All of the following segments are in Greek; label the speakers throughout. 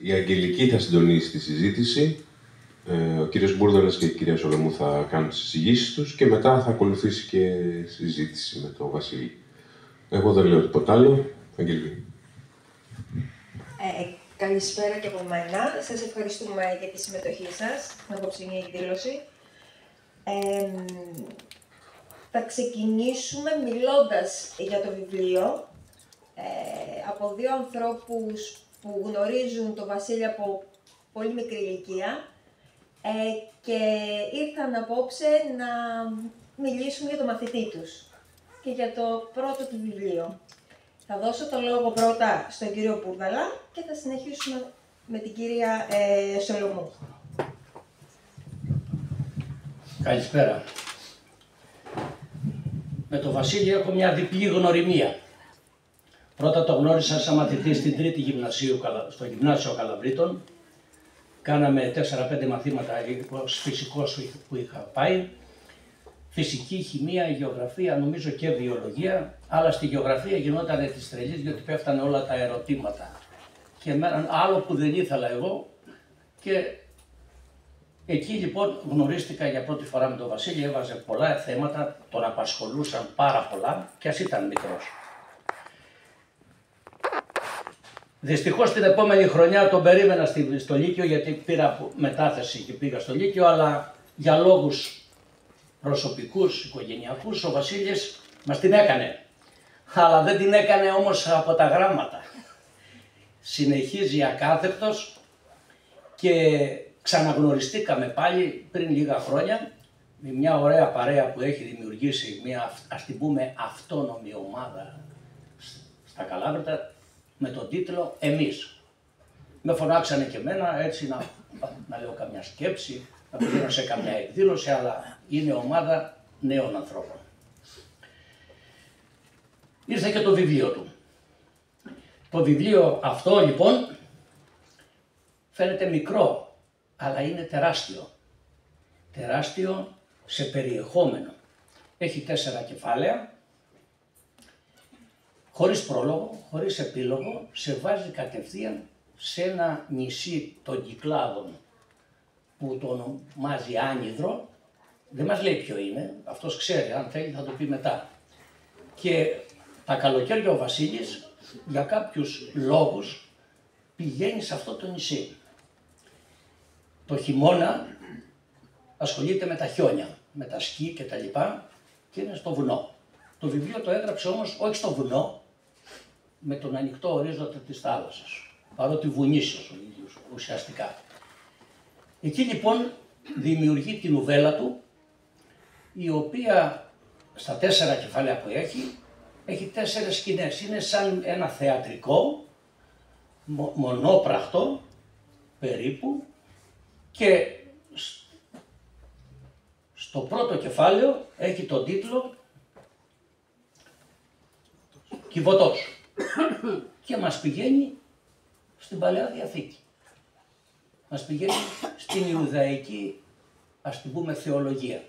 Speaker 1: Η Αγγελική θα συντονίσει τη συζήτηση. Ο κύριος Μπούρδαλας και η κυρία Σολομού θα κάνουν τις εισηγήσεις τους και μετά θα ακολουθήσει και συζήτηση με τον Βασίλη. Εγώ δεν λέω τίποτα άλλο. Αγγελική.
Speaker 2: Καλησπέρα και από μένα. Σας ευχαριστούμε για τη συμμετοχή σας στην απόψινή εκδήλωση. Θα ξεκινήσουμε μιλώντας για το βιβλίο από δύο ανθρώπους που γνωρίζουν τον Βασίλη από πολύ μικρή ηλικία και ήρθαν απόψε να μιλήσουν για το μαθητή τους και για το πρώτο του βιβλίο. Θα δώσω το λόγο πρώτα στον κύριο Μπούρδαλα και θα συνεχίσουμε με την κυρία Σολομού.
Speaker 3: Καλησπέρα. Με τον Βασίλη έχω μια διπλή γνωριμία. Πρώτα το γνώρισα σαν μαθητή στην τρίτη γυμνασίου, στο γυμνάσιο Καλαβρίτων. Κάναμε 4-5 μαθήματα ως φυσικός που είχα πάει. Φυσική, χημεία, γεωγραφία, νομίζω και βιολογία. Αλλά στη γεωγραφία γινόταν της τρελής, διότι πέφτανε όλα τα ερωτήματα. Και εμένα άλλο που δεν ήθελα εγώ. Και εκεί λοιπόν γνωρίστηκα για πρώτη φορά με τον Βασίλη, έβαζε πολλά θέματα, τον απασχολούσαν πάρα πολλά και ας ήταν μικρός. Δυστυχώς την επόμενη χρονιά τον περίμενα στο Λύκειο, γιατί πήρα μετάθεση και πήγα στο Λύκειο, αλλά για λόγους προσωπικούς, οικογενειακούς, ο Βασίλης μας την έκανε. Αλλά δεν την έκανε όμως από τα γράμματα. Συνεχίζει ακάθεκτος και ξαναγνωριστήκαμε πάλι πριν λίγα χρόνια με μια ωραία παρέα που έχει δημιουργήσει μια, ας την πούμε, αυτόνομη ομάδα στα Καλάβρητα με τον τίτλο «Εμείς». Με φωνάξανε και εμένα έτσι να λέω καμιά σκέψη, να πηγαίνω σε καμιά εκδήλωση, αλλά είναι ομάδα νέων ανθρώπων. Ήρθε και το βιβλίο του. Το βιβλίο αυτό λοιπόν φαίνεται μικρό, αλλά είναι τεράστιο. Τεράστιο σε περιεχόμενο. Έχει 4 κεφάλαια, χωρίς πρόλογο, χωρίς επίλογο, σε βάζει κατευθείαν σε ένα νησί των Κυκλάδων που το ονομάζει Άνυδρο. Δεν μας λέει ποιο είναι, αυτός ξέρει, αν θέλει θα το πει μετά. Και τα καλοκαίρια ο Βασίλης για κάποιους λόγους πηγαίνει σε αυτό το νησί. Το χειμώνα ασχολείται με τα χιόνια, με τα σκι και τα λοιπά και είναι στο βουνό. Το βιβλίο το έγραψε όμως όχι στο βουνό, με τον ανοιχτό ορίζοντα της θάλασσας, παρότι βουνίσιος ο ίδιος ουσιαστικά. Εκεί λοιπόν δημιουργεί την νουβέλα του, η οποία στα 4 κεφάλαια που έχει 4 σκηνές. Είναι σαν ένα θεατρικό, μονόπραχτο περίπου, και στο πρώτο κεφάλαιο έχει τον τίτλο «Κιβωτός» και μας πηγαίνει στην Παλαιά Διαθήκη. Μας πηγαίνει στην Ιουδαϊκή, ας την πούμε, θεολογία.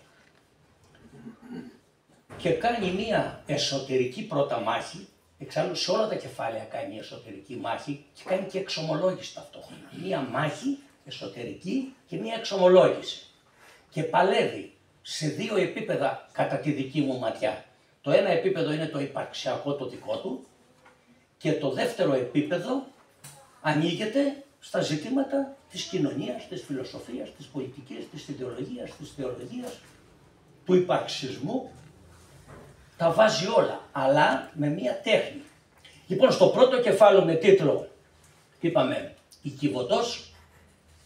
Speaker 3: Και κάνει μία εσωτερική πρώτα μάχη, εξάλλου σε όλα τα κεφάλαια κάνει εσωτερική μάχη και κάνει και εξομολόγηση ταυτόχρονα. Μία μάχη εσωτερική και μία εξομολόγηση. Και παλεύει σε 2 επίπεδα κατά τη δική μου ματιά. Το ένα επίπεδο είναι το υπαρξιακό το δικό του και το δεύτερο επίπεδο ανοίγεται στα ζητήματα της κοινωνίας, της φιλοσοφίας, της πολιτικής, της ιδεολογίας, της θεολογίας, του υπαρξισμού. Τα βάζει όλα, αλλά με μία τέχνη. Λοιπόν, στο πρώτο κεφάλαιο με τίτλο, είπαμε, «Η Κιβωτός»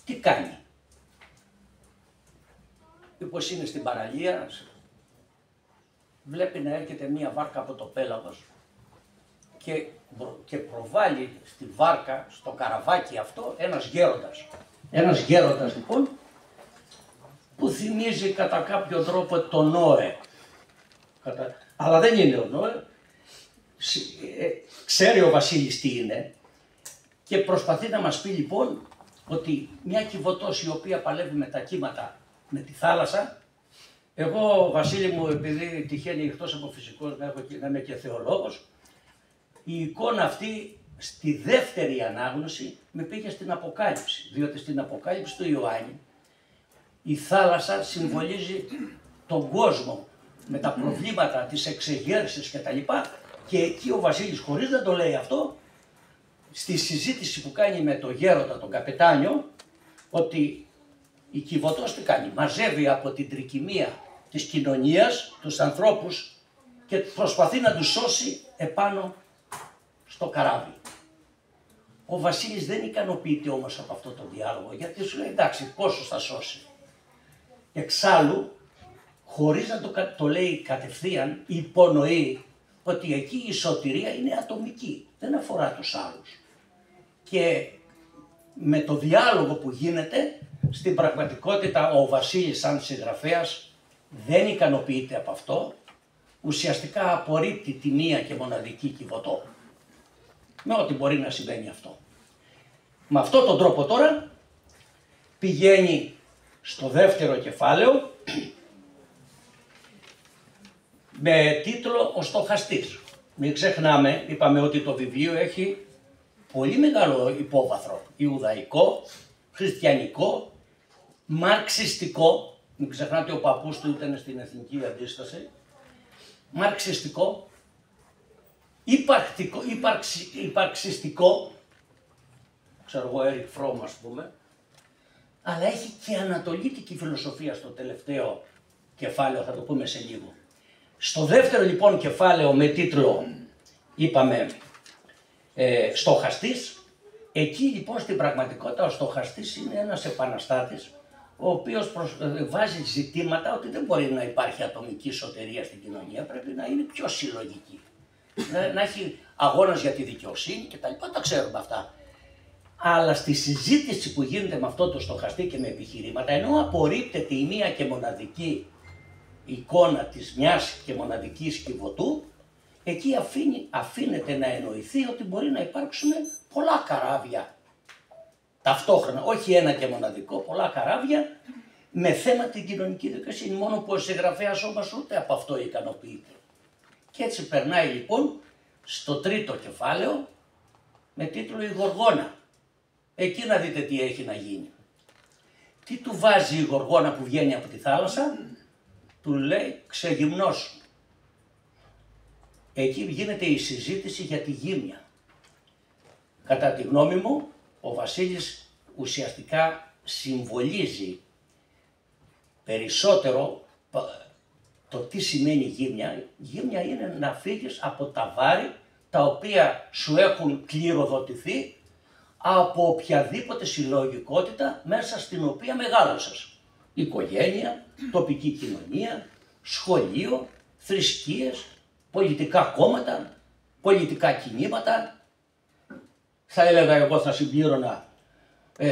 Speaker 3: τι κάνει. Μήπως είναι στην παραλία, βλέπει να έρχεται μία βάρκα από το πέλαγος και προβάλλει στη βάρκα, στο καραβάκι αυτό, ένας γέροντας. Ένας γέροντας λοιπόν που θυμίζει κατά κάποιο τρόπο τον Νόε. Αλλά δεν είναι ο Νόε, ξέρει ο Βασίλης τι είναι και προσπαθεί να μας πει λοιπόν ότι μια Κιβωτός η οποία παλεύει με τα κύματα με τη θάλασσα. Εγώ, Βασίλη μου, επειδή τυχαίνει εκτός από φυσικός να είμαι και θεολόγος, η εικόνα αυτή στη δεύτερη ανάγνωση με πήγε στην Αποκάλυψη, διότι στην Αποκάλυψη του Ιωάννη η θάλασσα συμβολίζει τον κόσμο με τα προβλήματα της εξεγέρσης κτλ. Και εκεί ο Βασίλης, χωρίς να το λέει αυτό, στη συζήτηση που κάνει με τον γέροντα, τον καπετάνιο, ότι η Κιβωτός τι κάνει, μαζεύει από την τρικυμία της κοινωνίας τους ανθρώπους και προσπαθεί να τους σώσει επάνω στο καράβι. Ο Βασίλης δεν ικανοποιείται όμως από αυτό το διάλογο, γιατί σου λέει εντάξει πόσους θα σώσει. Εξάλλου, χωρίς να το λέει κατευθείαν, υπονοεί ότι εκεί η σωτηρία είναι ατομική, δεν αφορά τους άλλους. Και με το διάλογο που γίνεται, στην πραγματικότητα ο Βασίλης σαν συγγραφέας δεν ικανοποιείται από αυτό, ουσιαστικά απορρίπτει τη μία και μοναδική Κιβωτό. Με ό,τι μπορεί να συμβαίνει αυτό. Με αυτόν τον τρόπο τώρα πηγαίνει στο δεύτερο κεφάλαιο με τίτλο «Ο στοχαστής». Μην ξεχνάμε, είπαμε ότι το βιβλίο έχει πολύ μεγάλο υπόβαθρο, ιουδαϊκό, χριστιανικό, μαρξιστικό, μην ξεχνάτε ο παππούς του ήταν στην Εθνική Αντίσταση, μαρξιστικό, υπαρξιστικό, ξέρω εγώ Έρικ Φρόμ ας πούμε, αλλά έχει και ανατολίτικη φιλοσοφία στο τελευταίο κεφάλαιο, θα το πούμε σε λίγο. Στο δεύτερο λοιπόν κεφάλαιο με τίτλο, είπαμε, στοχαστής, εκεί λοιπόν στην πραγματικότητα ο στοχαστής είναι ένας επαναστάτης, ο οποίος βάζει ζητήματα ότι δεν μπορεί να υπάρχει ατομική σωτηρία στην κοινωνία, πρέπει να είναι πιο συλλογική. Να έχει αγώνας για τη δικαιοσύνη κτλ. Τα ξέρουμε αυτά. Αλλά στη συζήτηση που γίνεται με αυτό το στοχαστή και με επιχειρήματα, ενώ απορρίπτεται η μία και μοναδική εικόνα της μιας και μοναδικής Κιβωτού, εκεί αφήνεται να εννοηθεί ότι μπορεί να υπάρξουν πολλά καράβια ταυτόχρονα, όχι ένα και μοναδικό, πολλά καράβια με θέμα την κοινωνική δικαιοσύνη, μόνο που ο συγγραφέας όμως ούτε από αυτό ικανοποιείται. Και έτσι περνάει λοιπόν στο τρίτο κεφάλαιο με τίτλο «Η Γοργόνα». Εκεί να δείτε τι έχει να γίνει. Τι του βάζει η Γοργόνα που βγαίνει από τη θάλασσα, του λέει ξεγυμνώσου. Εκεί γίνεται η συζήτηση για τη γύμνια. Κατά τη γνώμη μου, ο Βασίλης ουσιαστικά συμβολίζει περισσότερο το τι σημαίνει γύμνια. Γύμνια είναι να φύγεις από τα βάρη τα οποία σου έχουν κληροδοτηθεί από οποιαδήποτε συλλογικότητα μέσα στην οποία μεγάλωσες. Οικογένεια, τοπική κοινωνία, σχολείο, θρησκείες, πολιτικά κόμματα, πολιτικά κινήματα. Θα έλεγα εγώ, θα συμπλήρωνα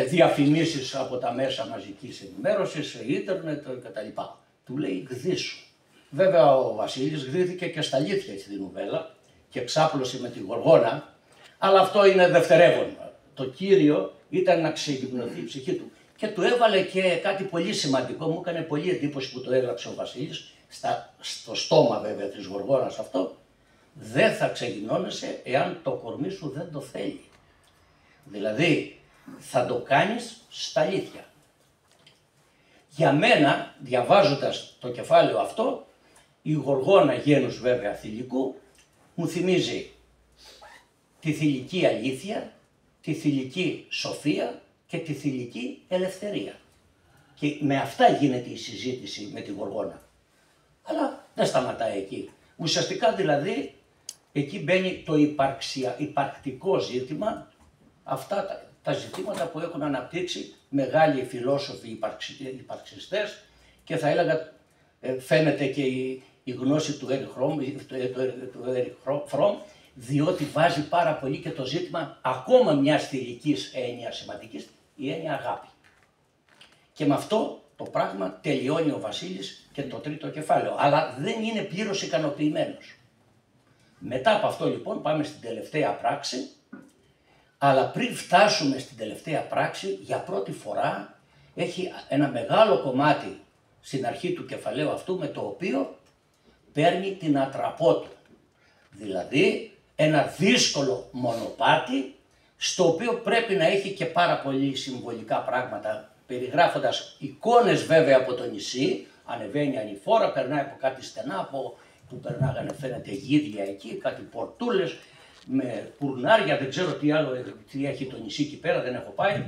Speaker 3: διαφημίσεις από τα μέσα μαζικής ενημέρωσης, σε ίντερνετ κτλ. Του λέει γδίσου. Βέβαια ο Βασίλης γδύθηκε και στα αλήθεια στη νουβέλα και ξάπλωσε με τη Γοργόνα, αλλά αυτό είναι δευτερεύον. Το κύριο ήταν να ξεγυμνωθεί η ψυχή του. Και του έβαλε και κάτι πολύ σημαντικό, μου έκανε πολύ εντύπωση που το έγραψε ο Βασίλης, στο στόμα βέβαια της Γοργόνας αυτό, δεν θα ξεγυμνώνεσαι εάν το κορμί σου δεν το θέλει. Δηλαδή θα το κάνεις στα αλήθεια. Για μένα, διαβάζοντας το κεφάλαιο αυτό, η Γοργόνα γένους βέβαια θηλυκού, μου θυμίζει τη θηλυκή αλήθεια, τη θηλυκή σοφία και τη θηλυκή ελευθερία. Και με αυτά γίνεται η συζήτηση με τη Γοργόνα. Αλλά δεν σταματάει εκεί. Ουσιαστικά δηλαδή εκεί μπαίνει το υπαρκτικό ζήτημα, αυτά τα ζητήματα που έχουν αναπτύξει μεγάλοι φιλόσοφοι υπαρξιστές και θα έλεγα φαίνεται και η γνώση του Έρικ Φρόμ, διότι βάζει πάρα πολύ και το ζήτημα ακόμα μιας θηλυκής έννοιας σημαντικής, η έννοια αγάπη. Και με αυτό το πράγμα τελειώνει ο Βασίλης και το τρίτο κεφάλαιο, αλλά δεν είναι πλήρως ικανοποιημένος. Μετά από αυτό λοιπόν πάμε στην τελευταία πράξη, αλλά πριν φτάσουμε στην τελευταία πράξη, για πρώτη φορά έχει ένα μεγάλο κομμάτι στην αρχή του κεφαλαίου αυτού, με το οποίο παίρνει την ατραπό του. Δηλαδή ένα δύσκολο μονοπάτι, στο οποίο πρέπει να έχει και πάρα πολύ συμβολικά πράγματα, περιγράφοντας εικόνες βέβαια από το νησί. Ανεβαίνει ανηφόρα, περνάει από κάτι στενά που περνάγανε, φαίνεται γίδια εκεί, κάτι πορτούλες με πουρνάρια, δεν ξέρω τι άλλο τι έχει το νησί εκεί πέρα, δεν έχω πάει.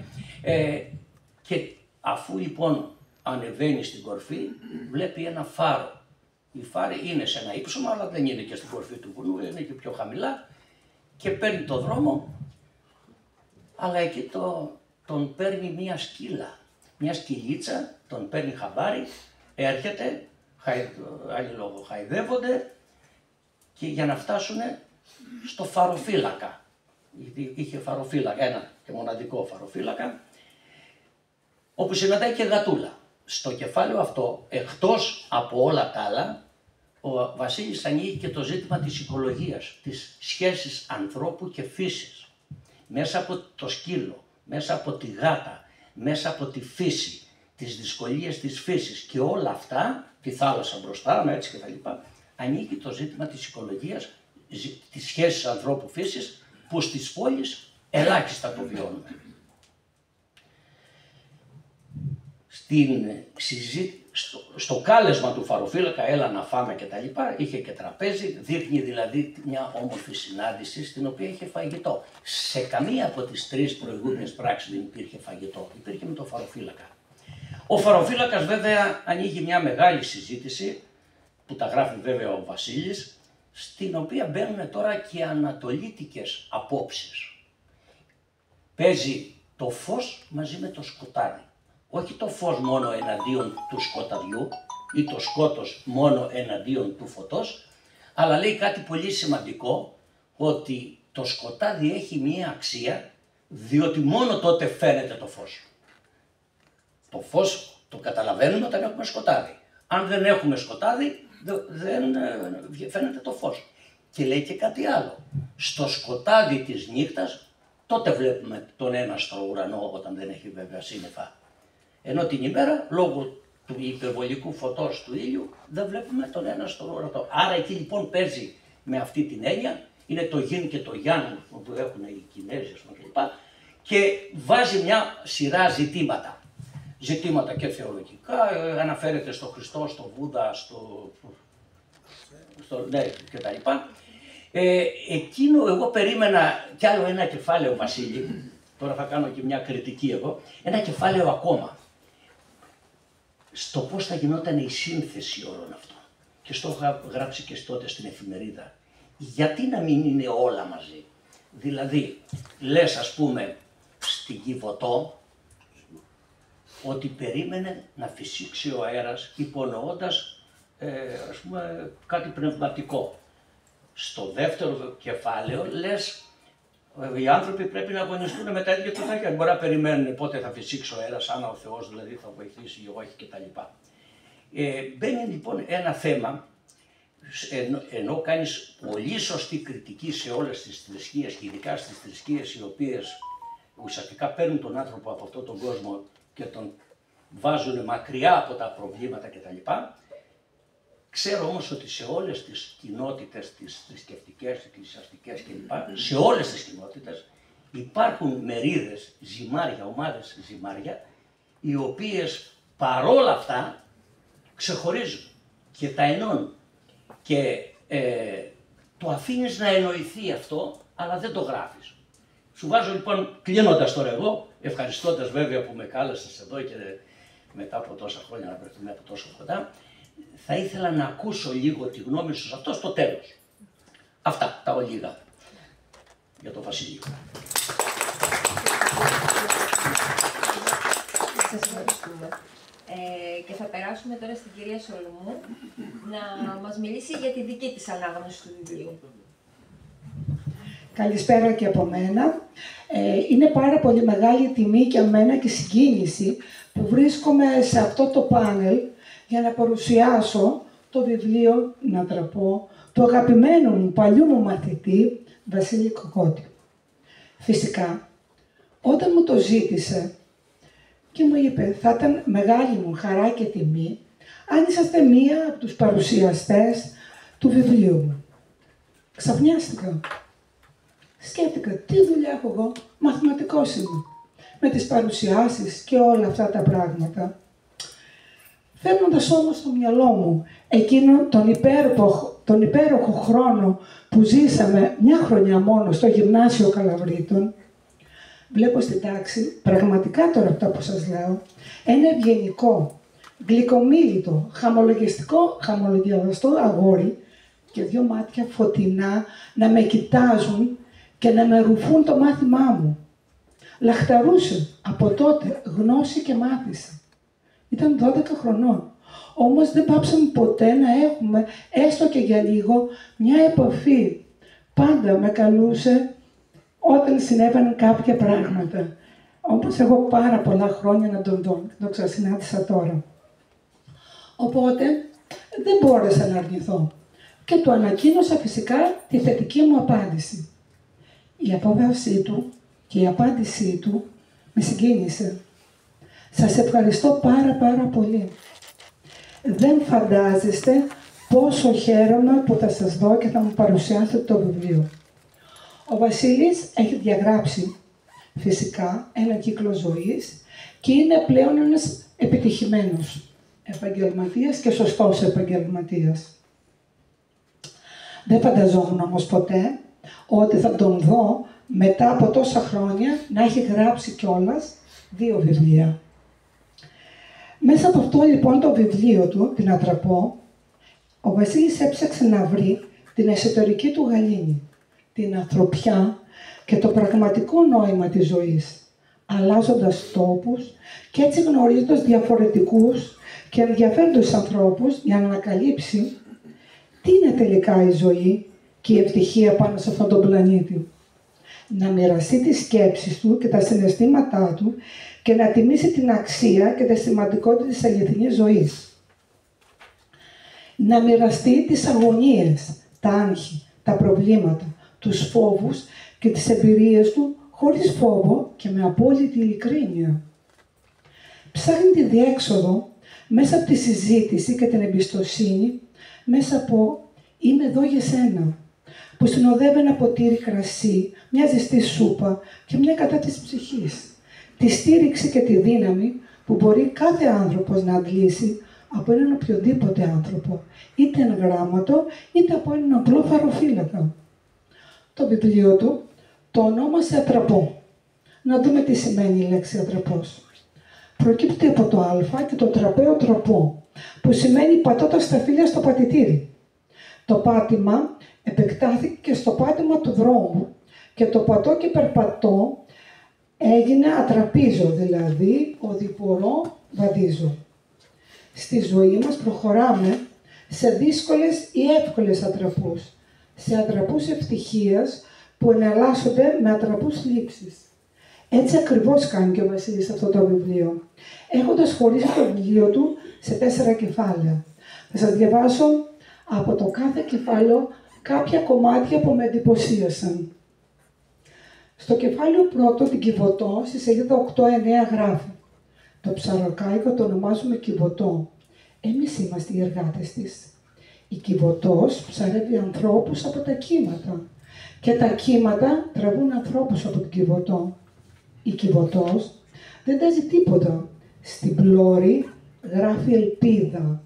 Speaker 3: Και αφού λοιπόν ανεβαίνει στην κορφή, βλέπει ένα φάρο. Οι φάροι είναι σε ένα ύψωμα, αλλά δεν είναι και στην κορφή του βουνού, είναι και πιο χαμηλά, και παίρνει το δρόμο, αλλά εκεί τον παίρνει μια σκύλα, μια σκυλίτσα, τον παίρνει χαμπάρι, έρχεται, άλλοι λόγω χαϊδεύονται, και για να φτάσουν στο φαροφύλακα. Είχε φαροφύλακα, ένα και μοναδικό φαροφύλακα, όπου συναντάει και γατούλα. Στο κεφάλαιο αυτό, εκτός από όλα τα άλλα, ο Βασίλης ανοίγει και το ζήτημα της οικολογίας, της σχέσης ανθρώπου και φύσης. Μέσα από το σκύλο, μέσα από τη γάτα, μέσα από τη φύση, τις δυσκολίες της φύσης και όλα αυτά, τη θάλασσα μπροστά, έτσι και τα λοιπά, ανοίγει το ζήτημα της οικολογίας, της σχέσης ανθρώπου-φύσης, που στις πόλεις ελάχιστα το βιώνουμε. Στο κάλεσμα του φαροφύλακα, έλα να φάμε και τα λοιπά, είχε και τραπέζι, δείχνει δηλαδή μια όμορφη συνάντηση στην οποία είχε φαγητό. Σε καμία από τις τρεις προηγούμενες πράξεις δεν υπήρχε φαγητό, υπήρχε με το φαροφύλακα. Ο φαροφύλακας βέβαια ανοίγει μια μεγάλη συζήτηση, που τα γράφει βέβαια ο Βασίλης, στην οποία μπαίνουν τώρα και ανατολίτικες απόψεις. Παίζει το φως μαζί με το σκοτάδι. Όχι το φως μόνο εναντίον του σκοταδιού ή το σκότος μόνο εναντίον του φωτός, αλλά λέει κάτι πολύ σημαντικό, ότι το σκοτάδι έχει μία αξία, διότι μόνο τότε φαίνεται το φως. Το φως το καταλαβαίνουμε όταν έχουμε σκοτάδι. Αν δεν έχουμε σκοτάδι, δεν φαίνεται το φως. Και λέει και κάτι άλλο. Στο σκοτάδι της νύχτας, τότε βλέπουμε τον έναστρο ουρανό, όταν δεν έχει βέβαια σύννεφα. Ενώ την ημέρα, λόγω του υπερβολικού φωτός του ήλιου, δεν βλέπουμε τον έναστρο ουρανό. Άρα εκεί λοιπόν παίζει με αυτή την έννοια, είναι το γιν και το γιάν που έχουν οι Κινέζοι κλπ. Και βάζει μια σειρά ζητήματα. Ζητήματα και θεολογικά, αναφέρεται στο Χριστό, στο Βούδα, ναι, και τα λοιπά. Εκείνο εγώ περίμενα κι άλλο ένα κεφάλαιο, Βασίλη, τώρα θα κάνω και μια κριτική εγώ, ένα κεφάλαιο ακόμα, στο πώς θα γινόταν η σύνθεση όλων αυτών. Και στο είχα γράψει και τότε στην εφημερίδα. Γιατί να μην είναι όλα μαζί. Δηλαδή, λες ας πούμε στην Κιβωτό, ότι περίμενε να φυσήξει ο αέρας υπονοώντας ας πούμε κάτι πνευματικό. Στο δεύτερο κεφάλαιο λες οι άνθρωποι πρέπει να αγωνιστούν με τα ίδια του χέρια. Μπορεί να περιμένουν πότε θα φυσήξει ο αέρας, αν ο Θεός δηλαδή θα βοηθήσει ή όχι κτλ. Μπαίνει λοιπόν ένα θέμα, ενώ κάνεις πολύ σωστή κριτική σε όλες τις θρησκείες και ειδικά στις θρησκείες οι οποίες ουσιαστικά παίρνουν τον άνθρωπο από αυτόν τον κόσμο και τον βάζουν μακριά από τα προβλήματα κτλ. Ξέρω όμως ότι σε όλες τις κοινότητες, τις θρησκευτικές, εκκλησιαστικές κλπ, σε όλες τις κοινότητες υπάρχουν μερίδες, ζυμάρια, ομάδες ζυμάρια, οι οποίες παρόλα αυτά ξεχωρίζουν και τα ενώνουν. Και το αφήνεις να εννοηθεί αυτό, αλλά δεν το γράφεις. Σου βάζω λοιπόν, κλείνοντας τώρα εγώ, ευχαριστώντας βέβαια που με κάλεσες εδώ και μετά από τόσα χρόνια να βρεθούμε από τόσο κοντά, θα ήθελα να ακούσω λίγο τη γνώμη σου σε αυτό στο τέλος. Αυτά τα ολίγα για το Βασίλειο.
Speaker 2: Σας ευχαριστούμε. Και θα περάσουμε τώρα στην κυρία Σολομού να μας μιλήσει για τη δική της ανάγνωση του βιβλίου.
Speaker 4: Καλησπέρα και από μένα. Είναι πάρα πολύ μεγάλη τιμή για μένα και συγκίνηση που βρίσκομαι σε αυτό το πάνελ για να παρουσιάσω το βιβλίο «Να τραπώ» του αγαπημένου μου παλιού μου μαθητή Βασίλη Κοκότη. Φυσικά, όταν μου το ζήτησε και μου είπε θα ήταν μεγάλη μου χαρά και τιμή αν είσαστε μία από τους παρουσιαστές του βιβλίου μου. Ξαφνιάστηκα. Σκέφτηκα, τι δουλειά έχω εγώ, μαθηματικός είμαι, με τις παρουσιάσεις και όλα αυτά τα πράγματα. Φέρνοντας όμως στο μυαλό μου εκείνο τον υπέροχο χρόνο που ζήσαμε μια χρονιά μόνο στο Γυμνάσιο Καλαβρίτων, βλέπω στην τάξη, πραγματικά τώρα αυτά που σας λέω, ένα ευγενικό, γλυκομίλητο, χαμολογιαστό αγόρι και δύο μάτια φωτεινά να με κοιτάζουν και να με ρουφούν το μάθημά μου. Λαχταρούσε από τότε γνώση και μάθηση. Ήταν 12 χρονών. Όμως δεν πάψαμε ποτέ να έχουμε, έστω και για λίγο, μια επαφή. Πάντα με καλούσε όταν συνέβαιναν κάποια πράγματα. Όμως εγώ πάρα πολλά χρόνια να τον δω, το ξανασυνάντησα τώρα. Οπότε δεν μπόρεσα να αρνηθώ και του ανακοίνωσα φυσικά τη θετική μου απάντηση. Η απόβασή του και η απάντησή του με συγκίνησε. Σας ευχαριστώ πάρα πολύ. Δεν φαντάζεστε πόσο χαίρομαι που θα σας δω και θα μου παρουσιάσετε το βιβλίο. Ο Βασίλης έχει διαγράψει φυσικά ένα κύκλο ζωής και είναι πλέον ένας επιτυχημένος επαγγελματίας και σωστός επαγγελματίας. Δεν φανταζόμουν όμως ποτέ ότι θα τον δω μετά από τόσα χρόνια να έχει γράψει κιόλας 2 βιβλία. Μέσα από αυτό λοιπόν το βιβλίο του, την Ατραπώ, ο Βασίλης έψαξε να βρει την εσωτερική του γαλήνη, την ανθρωπιά και το πραγματικό νόημα της ζωής, αλλάζοντας τόπους και έτσι γνωρίζοντας διαφορετικούς και ενδιαφέροντες ανθρώπους για να ανακαλύψει τι είναι τελικά η ζωή και η ευτυχία πάνω σε αυτόν τον πλανήτη. Να μοιραστεί τις σκέψεις του και τα συναισθήματά του και να τιμήσει την αξία και τη σημαντικότητα της αληθινής ζωής. Να μοιραστεί τις αγωνίες, τα άγχη, τα προβλήματα, τους φόβους και τις εμπειρίες του χωρίς φόβο και με απόλυτη ειλικρίνεια. Ψάχνει τη διέξοδο μέσα από τη συζήτηση και την εμπιστοσύνη, μέσα από «Είμαι εδώ για σένα», που συνοδεύει ένα ποτήρι κρασί, μια ζεστή σούπα και μια κατά της ψυχής. Τη στήριξη και τη δύναμη που μπορεί κάθε άνθρωπος να αντλήσει από έναν οποιοδήποτε άνθρωπο, είτε εν γράμματο, είτε από έναν απλό φαροφύλακα. Το βιβλίο του το ονόμασε Ατραπώ. Να δούμε τι σημαίνει η λέξη ατραπός. Προκύπτει από το α και το τραπέο τραπώ, που σημαίνει πατώτα στα φύλλα στο πατητήρι. Το πάτημα επεκτάθηκε στο πάτημα του δρόμου και το πατώ και περπατώ έγινε ατραπίζω, δηλαδή οδηπορώ, βαδίζω. Στη ζωή μας προχωράμε σε δύσκολες ή εύκολες ατραπούς, σε ατραπούς ευτυχίας που εναλλάσσονται με ατραπούς θλίψης. Έτσι ακριβώς κάνει και ο Βασίλης αυτό το βιβλίο, έχοντας χωρίσει το βιβλίο του σε 4 κεφάλαια. Θα σας διαβάσω από το κάθε κεφάλαιο κάποια κομμάτια που με εντυπωσίασαν. Στο κεφάλαιο πρώτο, την Κιβωτό, στη σελίδα 8-9 γράφει «Το ψαροκάικο το ονομάζουμε Κιβωτό. Εμείς είμαστε οι εργάτες της. Η Κιβωτός ψαρεύει ανθρώπους από τα κύματα και τα κύματα τραβούν ανθρώπους από την Κιβωτό. Η Κιβωτός δεν τάζει τίποτα. Στην πλώρη γράφει ελπίδα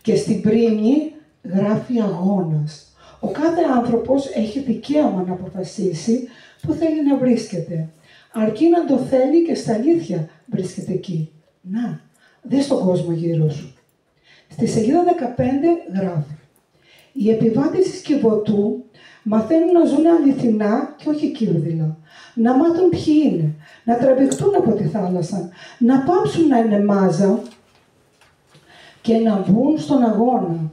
Speaker 4: και στην πρίμνη γράφει αγώνας. Ο κάθε άνθρωπος έχει δικαίωμα να αποφασίσει που θέλει να βρίσκεται, αρκεί να το θέλει και στα αλήθεια βρίσκεται εκεί. Να, δες τον κόσμο γύρω σου. Στη σελίδα 15 γράφει «Οι επιβάτες της Κιβωτού μαθαίνουν να ζουν αληθινά και όχι κύρδυλα, να μάθουν ποιοι είναι, να τραβηχτούν από τη θάλασσα, να πάψουν να είναι μάζα και να μπουν στον αγώνα,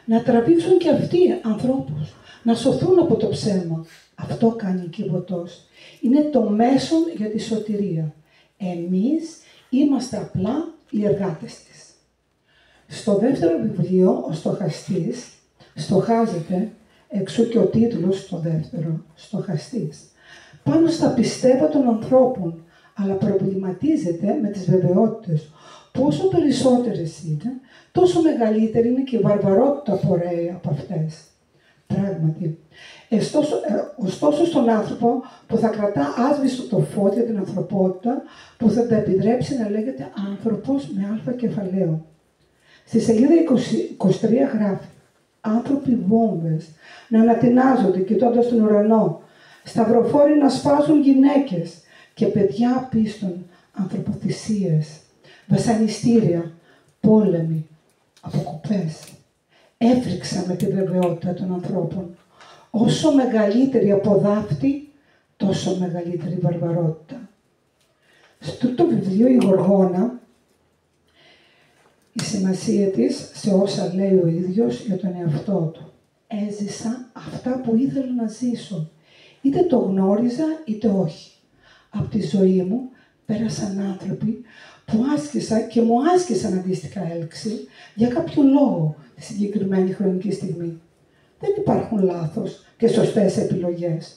Speaker 4: να τραβήξουν και αυτοί ανθρώπους, να σωθούν από το ψέμα». Αυτό κάνει η Κιβωτός. Είναι το μέσον για τη σωτηρία. Εμείς είμαστε απλά οι εργάτες της. Στο δεύτερο βιβλίο, ο στοχαστής, στοχάζεται, εξού και ο τίτλος στο δεύτερο, στοχαστής, πάνω στα πιστεύω των ανθρώπων, αλλά προβληματίζεται με τις βεβαιότητες. Πόσο περισσότερες είναι, τόσο μεγαλύτερη είναι και η βαρβαρότητα που ρέει από αυτές. Πράγματι. Ωστόσο στον άνθρωπο που θα κρατά άσβηστο το φως για την ανθρωπότητα, που θα τα επιτρέψει να λέγεται άνθρωπος με αλφα κεφαλαίο. Στη σελίδα 23 γράφει «Άνθρωποι βόμβες να ανατινάζονται κοιτώντας τον ουρανό, σταυροφόροι να σφάζουν γυναίκες και παιδιά απίστων, ανθρωποθυσίες, βασανιστήρια, πόλεμοι, αποκοπές. Έφρυξα με τη βεβαιότητα των ανθρώπων. Όσο μεγαλύτερη αποδάφτη, τόσο μεγαλύτερη βαρβαρότητα». Στο το βιβλίο η Γοργόνα, η σημασία της σε όσα λέει ο ίδιος για τον εαυτό του. Έζησα αυτά που ήθελα να ζήσω. Είτε το γνώριζα είτε όχι. Από τη ζωή μου πέρασαν άνθρωποι που άσκησα και μου άσκησαν αντίστοιχα έλξη για κάποιο λόγο τη συγκεκριμένη χρονική στιγμή. Δεν υπάρχουν λάθος και σωστές επιλογές.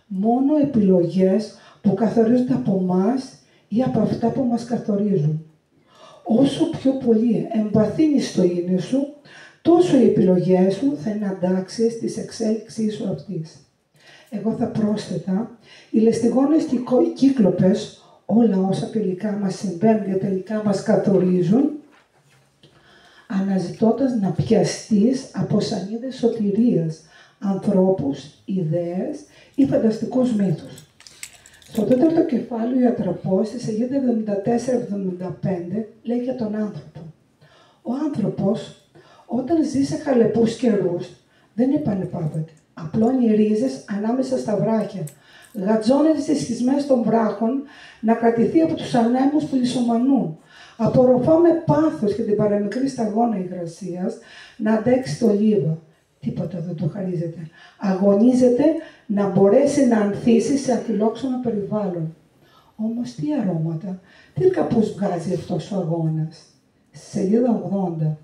Speaker 4: Μόνο επιλογές που καθορίζονται από εμάς ή από αυτά που μας καθορίζουν. Όσο πιο πολύ εμβαθύνεις το είναι σου, τόσο οι επιλογές σου θα είναι αντάξιες της εξέλιξής σου αυτής. Εγώ θα πρόσθετα, οι λεστιγόνες και οι κύκλοπες, όλα όσα τελικά μας συμβαίνουν και τελικά μας καθορίζουν, αναζητώντας να πιαστείς από σανίδες σωτηρίας, ανθρώπους, ιδέες ή φανταστικούς μύθους. Στο τέταρτο κεφάλαιο η Ατραπός, στη σελίδα 74-75, λέει για τον άνθρωπο. Ο άνθρωπος, όταν ζει σε χαλεπούς καιρούς, δεν επανεπάβεται. Απλώνει ρίζες ανάμεσα στα βράχια. Γατζώνεται στις σχισμές των βράχων να κρατηθεί από τους ανέμους που λησομανούν. Απορροφά με πάθος και την παραμικρή σταγόνα υγρασίας να αντέξει το λίβα. Τίποτα δεν του χαρίζεται. Αγωνίζεται να μπορέσει να ανθίσει σε αφιλόξενο περιβάλλον. Όμως τι αρώματα, τι καπούς βγάζει αυτός ο αγώνας. Στη σελίδα 80.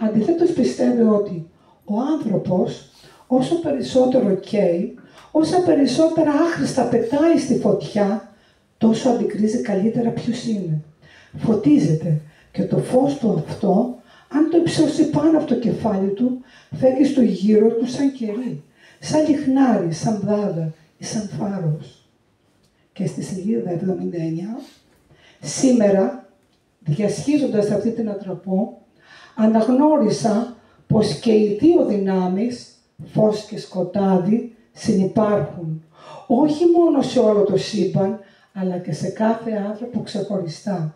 Speaker 4: Αντιθέτως πιστεύει ότι ο άνθρωπος όσο περισσότερο καίει, όσα περισσότερα άχρηστα πετάει στη φωτιά, τόσο αντικρίζει καλύτερα ποιος είναι. Φωτίζεται και το φως του αυτό, αν το υψώσει πάνω από το κεφάλι του, φεύγει στο γύρο του σαν κερί, σαν λιχνάρι, σαν δάδα ή σαν φάρος. Και στη σελίδα 79, σήμερα, διασχίζοντας αυτή την ατραπό, αναγνώρισα πως και οι δύο δυνάμεις, φως και σκοτάδι, συνυπάρχουν, όχι μόνο σε όλο το σύμπαν, αλλά και σε κάθε άνθρωπο ξεχωριστά.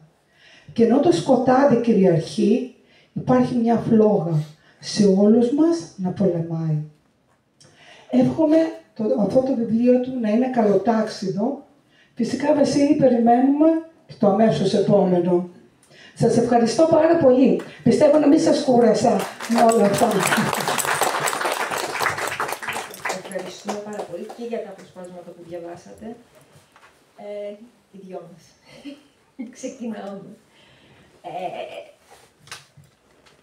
Speaker 4: Και ενώ το σκοτάδι κυριαρχεί, υπάρχει μια φλόγα σε όλους μας να πολεμάει. Εύχομαι αυτό το βιβλίο του να είναι καλοτάξιδο. Φυσικά, Βασίλη, περιμένουμε το αμέσως επόμενο. Σας ευχαριστώ πάρα πολύ. Πιστεύω να μην σας κούρασα με όλα αυτά.
Speaker 2: Ευχαριστούμε πάρα πολύ και για τα αποσπάσματα που διαβάσατε. Οι δυο μας. Ξεκινάμε.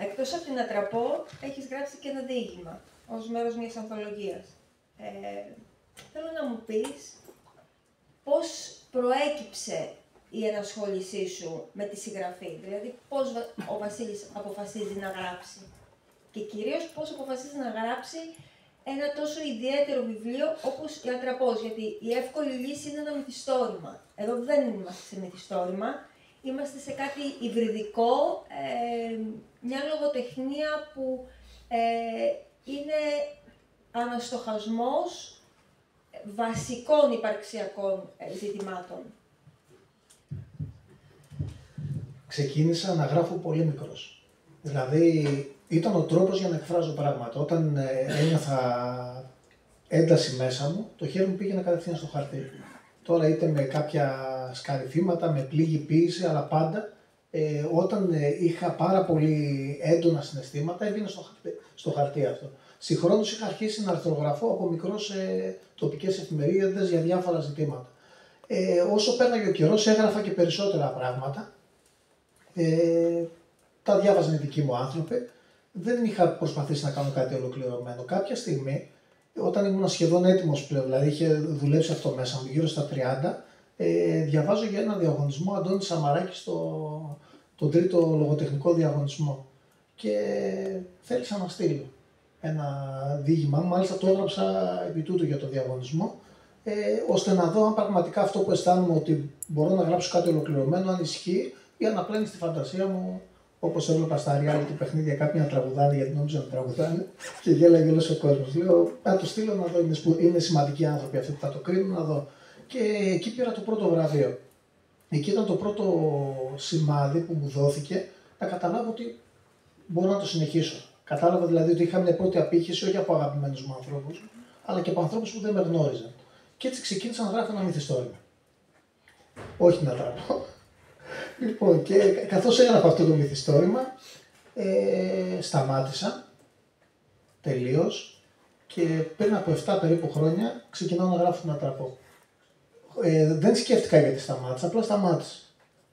Speaker 2: Εκτός από την Ατραπό, έχεις γράψει και ένα διήγημα, ως μέρος μιας ανθολογίας. Θέλω να μου πεις πώς προέκυψε η ενασχόλησή σου με τη συγγραφή, δηλαδή πώς ο Βασίλης αποφασίζει να γράψει και κυρίως πώς αποφασίζει να γράψει ένα τόσο ιδιαίτερο βιβλίο όπως η Ατραπός, γιατί η εύκολη λύση είναι ένα μυθιστόρημα. Εδώ δεν είμαστε σε μυθιστόρημα, είμαστε σε κάτι υβριδικό, μια λογοτεχνία που είναι αναστοχασμός βασικών υπαρξιακών ζητημάτων.
Speaker 5: Ξεκίνησα να γράφω πολύ μικρός. Δηλαδή, ήταν ο τρόπος για να εκφράζω πράγματα. Όταν ένιωθα ένταση μέσα μου, το χέρι μου πήγαινε κατευθείαν στο χαρτί. Τώρα είτε με κάποια σκαριφήματα, με πλήγη ποίηση, αλλά πάντα όταν είχα πάρα πολύ έντονα συναισθήματα, έβγαινε στο χαρτί αυτό. Συγχρόνως είχα αρχίσει να αρθρογραφώ από μικρό σε τοπικές εφημερίδες για διάφορα ζητήματα. Όσο πέρναγε ο καιρός, έγραφα και περισσότερα πράγματα. Τα διάβαζαν οι δικοί μου άνθρωποι. Δεν είχα προσπαθήσει να κάνω κάτι ολοκληρωμένο. Κάποια στιγμή, όταν ήμουν σχεδόν έτοιμος πλέον, δηλαδή είχε δουλέψει αυτό μέσα μου, γύρω στα 30, διαβάζω για ένα διαγωνισμό Αντώνη Σαμαράκη τον τρίτο λογοτεχνικό διαγωνισμό. Και θέλησα να στείλω. ένα διήγημά μου, μάλιστα το έγραψα επί τούτου για το διαγωνισμό, ώστε να δω αν πραγματικά αυτό που αισθάνομαι ότι μπορώ να γράψω κάτι ολοκληρωμένο, αν ισχύει, ή αν απλά είναι στη φαντασία μου, όπως έβλεπα στα reality παιχνίδια κάποιοι να τραγουδάνε γιατί νόμιζαν να τραγουδάνε και γέλαγε όλος ο κόσμος. Λέω, να το στείλω να δω, είναι σημαντικοί άνθρωποι αυτοί που θα το κρίνουν, να δω. Και εκεί πήρα το πρώτο βραβείο. Εκεί ήταν το πρώτο σημάδι που μου δόθηκε να καταλάβω ότι μπορώ να το συνεχίσω. Κατάλαβα δηλαδή ότι είχα μια πρώτη απήχηση όχι από αγαπημένους μου ανθρώπους, αλλά και από ανθρώπους που δεν με γνώριζαν. Και έτσι ξεκίνησα να γράφω ένα μυθιστόρημα. Όχι να τραπώ. Λοιπόν, και καθώς έγραφα αυτό το μυθιστόρημα, σταμάτησα τελείως και πριν από 7 περίπου χρόνια ξεκινάω να γράφω να τραπώ. Δεν σκέφτηκα γιατί σταμάτησα, απλά σταμάτησα.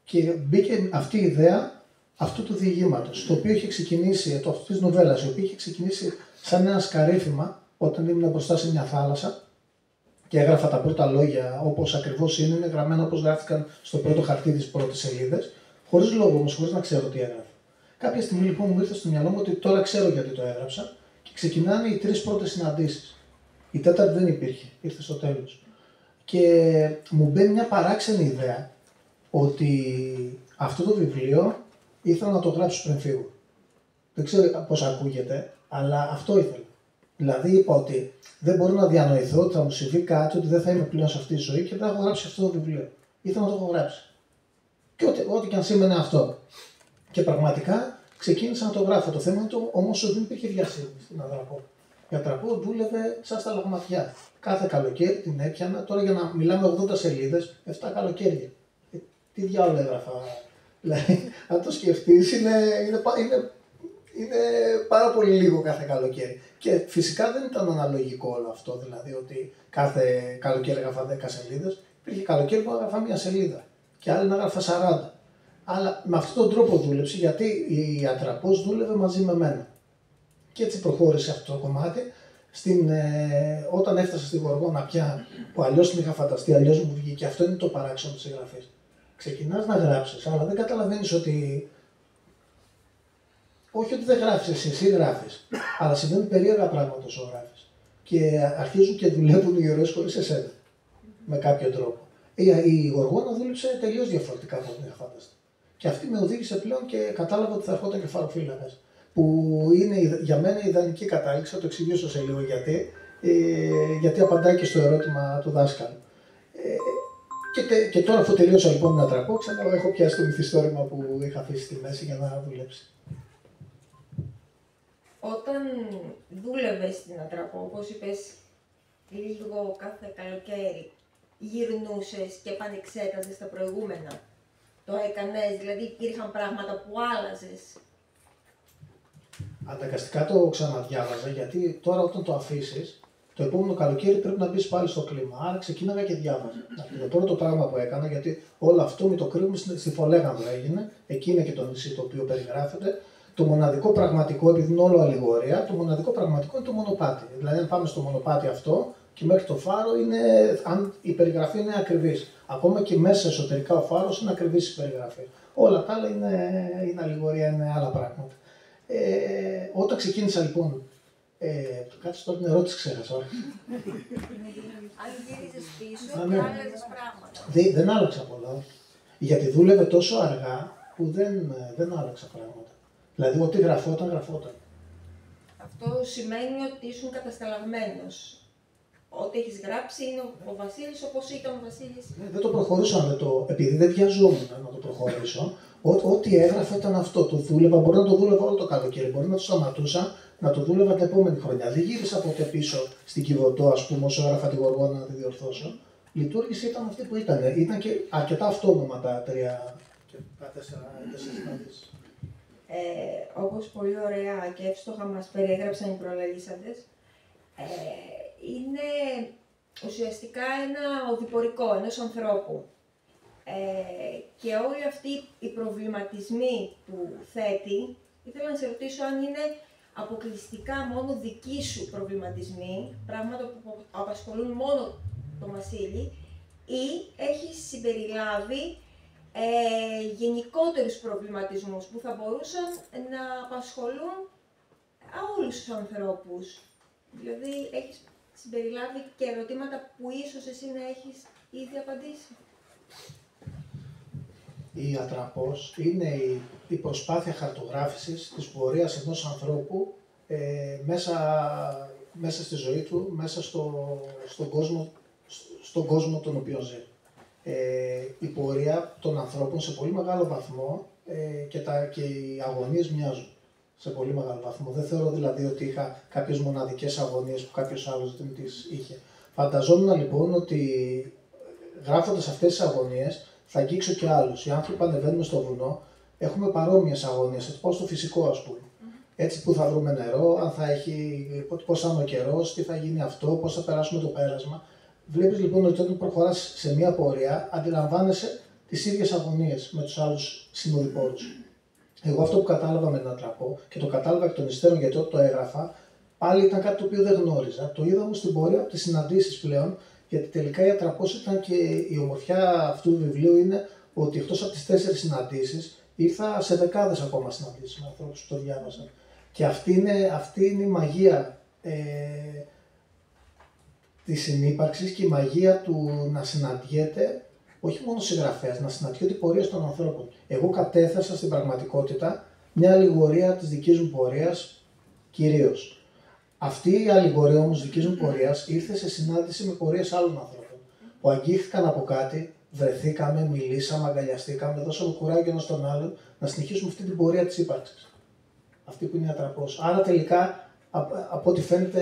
Speaker 5: Και μπήκε αυτή η ιδέα αυτού του διηγήματος, το οποίο είχε ξεκινήσει, αυτή της νοβέλας, η οποία είχε ξεκινήσει σαν ένα σκαρίφημα όταν ήμουν μπροστά σε μια θάλασσα και έγραφα τα πρώτα λόγια όπως ακριβώς είναι γραμμένα όπως γράφτηκαν στο πρώτο χαρτί της πρώτης σελίδας, χωρίς λόγο όμως, χωρίς να ξέρω τι έγραφα. Κάποια στιγμή λοιπόν μου ήρθε στο μυαλό μου ότι τώρα ξέρω γιατί το έγραψα και ξεκινάνε οι 3 πρώτες συναντήσεις. Η τέταρτη δεν υπήρχε, ήρθε στο τέλος. Και μου μπαίνει μια παράξενη ιδέα ότι αυτό το βιβλίο ήθελα να το γράψω πριν φύγω. Δεν ξέρω πώς ακούγεται, αλλά αυτό ήθελα. Δηλαδή είπα ότι δεν μπορώ να διανοηθώ ότι θα μου συμβεί κάτι, ότι δεν θα είμαι πλέον σε αυτή τη ζωή και δεν θα έχω γράψει αυτό το βιβλίο. Ήθελα να το έχω γράψει. Και ό,τι και αν σήμαινε αυτό. Και πραγματικά ξεκίνησα να το γράφω. Το θέμα όμως δεν υπήρχε διασύνδεση στην Ατραπώ. Η Ατραπώ δούλευε σαν στα λογματιά. Κάθε καλοκαίρι την έπιανα. Τώρα για να μιλάμε 80 σελίδες, 7 καλοκαίρια. Τι διάολο έγραφα. Δηλαδή, αν το σκεφτείς, είναι πάρα πολύ λίγο κάθε καλοκαίρι. Και φυσικά δεν ήταν αναλογικό όλο αυτό. Δηλαδή ότι κάθε καλοκαίρι έγραφα 10 σελίδες. Υπήρχε καλοκαίρι που έγραφα 1 σελίδα. Και άλλοι να έγραφα 40. Αλλά με αυτόν τον τρόπο δούλεψε γιατί η Ατραπώς δούλευε μαζί με μένα. Και έτσι προχώρησε αυτό το κομμάτι. Όταν έφτασα στη Γοργόνα πια, που αλλιώς την είχα φανταστεί, αλλιώς μου βγήκε, και αυτό είναι το παράξενο της εγγραφής. Ξεκινάς να γράψεις, αλλά δεν καταλαβαίνεις ότι. Όχι ότι δεν γράφεις εσύ γράφεις. Αλλά συμβαίνουν περίεργα πράγματα όσο γράφεις. Και αρχίζουν και δουλεύουν οι ήρωες χωρίς εσένα. Με κάποιο τρόπο. Η Γοργόνα δούλεψε τελείως διαφορετικά από ό,τι είχα φανταστεί. Και αυτή με οδήγησε πλέον και κατάλαβα ότι θα ερχόταν κεφαλοφύλακας. Που είναι για μένα η ιδανική κατάληξη, θα το εξηγήσω σε λίγο γιατί απαντάει και στο ερώτημα του δάσκαλου. Και τώρα, αφού τελείωσα λοιπόν να τραπώ, ξανά έχω πιάσει το μυθιστόρημα που είχα αφήσει στη μέση για να δουλέψει.
Speaker 2: Όταν δούλευες στην Ατραπώ, όπως είπες, λίγο κάθε καλοκαίρι, γυρνούσες και επανεξέταζες τα προηγούμενα. Το έκανες, δηλαδή υπήρχαν πράγματα που άλλαζες.
Speaker 5: Αναγκαστικά το ξαναδιάβαζα, γιατί τώρα όταν το αφήσεις, το επόμενο καλοκαίρι πρέπει να μπεις πάλι στο κλίμα. Άρα ξεκίναγα και διάβαζα. Το πρώτο πράγμα που έκανα, γιατί όλο αυτό με το κρύβουμε στη Φολέγανδρο έγινε, εκεί είναι και το νησί το οποίο περιγράφεται. Το μοναδικό πραγματικό, επειδή είναι όλο αλληγορία, το μοναδικό πραγματικό είναι το μονοπάτι. Δηλαδή, αν πάμε στο μονοπάτι αυτό και μέχρι το φάρο, αν η περιγραφή είναι ακριβής. Ακόμα και μέσα εσωτερικά ο φάρος είναι ακριβής η περιγραφή. Όλα τα άλλα είναι αλληγορία, είναι άλλα πράγματα. Όταν ξεκίνησα λοιπόν. Κάτσε τώρα την ερώτηση, ξέχασα.
Speaker 2: Αν γύριζες πίσω και άλλαζες πράγματα.
Speaker 5: Δεν άλλαξα πολλά. Γιατί δούλευε τόσο αργά που δεν άλλαξα πράγματα. Δηλαδή, ό,τι γραφόταν.
Speaker 2: Αυτό σημαίνει ότι ήσουν κατασταλαγμένος. Ό,τι έχεις γράψει είναι ο Βασίλης όπως ήταν ο Βασίλης.
Speaker 5: Δεν το προχωρούσα επειδή δεν βιαζόμουν να το προχωρήσω. Ό,τι έγραφα ήταν αυτό. Το δούλευα, μπορεί να το δούλευα όλο το καλοκαίρι. Μπορεί να το σταματούσα, να το δούλευα την επόμενη χρονιά. Δεν γύρισα ποτέ πίσω στην Κιβωτό, ας πούμε, όσο έγραφα τη Γοργόνα να τη διορθώσω. Η λειτουργήση ήταν αυτή που ήταν. Ήταν και αρκετά αυτόνομα τα 3 και τα 4 συναντήσεις.
Speaker 2: Όπως πολύ ωραία και εύστοχα μας περιέγραψαν οι προλαλήσαντες, είναι ουσιαστικά ένα οδηπορικό ενός ανθρώπου. Και όλοι αυτοί οι προβληματισμοί που θέτει, ήθελα να σε ρωτήσω αν είναι αποκλειστικά μόνο δικοί σου προβληματισμοί, πράγματα που απασχολούν μόνο τον Βασίλη, ή έχεις συμπεριλάβει γενικότερους προβληματισμούς που θα μπορούσαν να απασχολούν όλους τους ανθρώπους. Δηλαδή, έχεις συμπεριλάβει και ερωτήματα που ίσως εσύ να έχεις ήδη απαντήσει.
Speaker 5: Η ατραπός είναι η προσπάθεια χαρτογράφησης της πορείας ενός ανθρώπου μέσα στη ζωή του, μέσα στον κόσμο τον οποίο ζει. Η πορεία των ανθρώπων σε πολύ μεγάλο βαθμό και οι αγωνίες μοιάζουν σε πολύ μεγάλο βαθμό. Δεν θεωρώ δηλαδή ότι είχα κάποιες μοναδικές αγωνίες που κάποιος άλλος δεν τις είχε. Φανταζόμουν λοιπόν ότι γράφοντας αυτές τις αγωνίες θα αγγίξω και άλλους. Οι άνθρωποι που ανεβαίνουμε στο βουνό έχουμε παρόμοιες αγωνίες, έτσι πάω στο φυσικό ας πούμε. Έτσι που θα βρούμε νερό, αν θα έχει, πώς θα είναι ο καιρός, τι θα γίνει αυτό, πώς θα περάσουμε το πέρασμα. Βλέπεις λοιπόν ότι όταν προχωράς σε μια πορεία, αντιλαμβάνεσαι τις ίδιες αγωνίες με τους άλλους συνοδοιπόρους. Εγώ αυτό που κατάλαβα με την ατραπό και το κατάλαβα εκ των υστέρων γιατί όταν το έγραφα, πάλι ήταν κάτι το οποίο δεν γνώριζα. Το είδα όμως στην πορεία από τις συναντήσεις πλέον, γιατί τελικά η ατραπός ήταν και η ομορφιά αυτού του βιβλίου είναι ότι εκτός από τις 4 συναντήσεις, ήρθα σε δεκάδες ακόμα συναντήσεις με ανθρώπους που το διάβασαν. Και αυτή είναι η μαγεία της συνύπαρξης και η μαγεία του να συναντιέται, όχι μόνο συγγραφέας, να συναντιέται οι πορείες των ανθρώπων. Εγώ κατέθεσα στην πραγματικότητα μια αλληγορία της δικής μου πορείας κυρίως. Αυτή η αλληγορία όμως δικής μου πορείας ήρθε σε συνάντηση με πορείες άλλων ανθρώπων που αγγίχθηκαν από κάτι, βρεθήκαμε, μιλήσαμε, αγκαλιαστήκαμε, δώσαμε κουράγιο ένας στον άλλον να συνεχίσουμε αυτή την πορεία της ύπαρξης. Αυτή που είναι η ατραπός. Άρα τελικά, από ό,τι φαίνεται,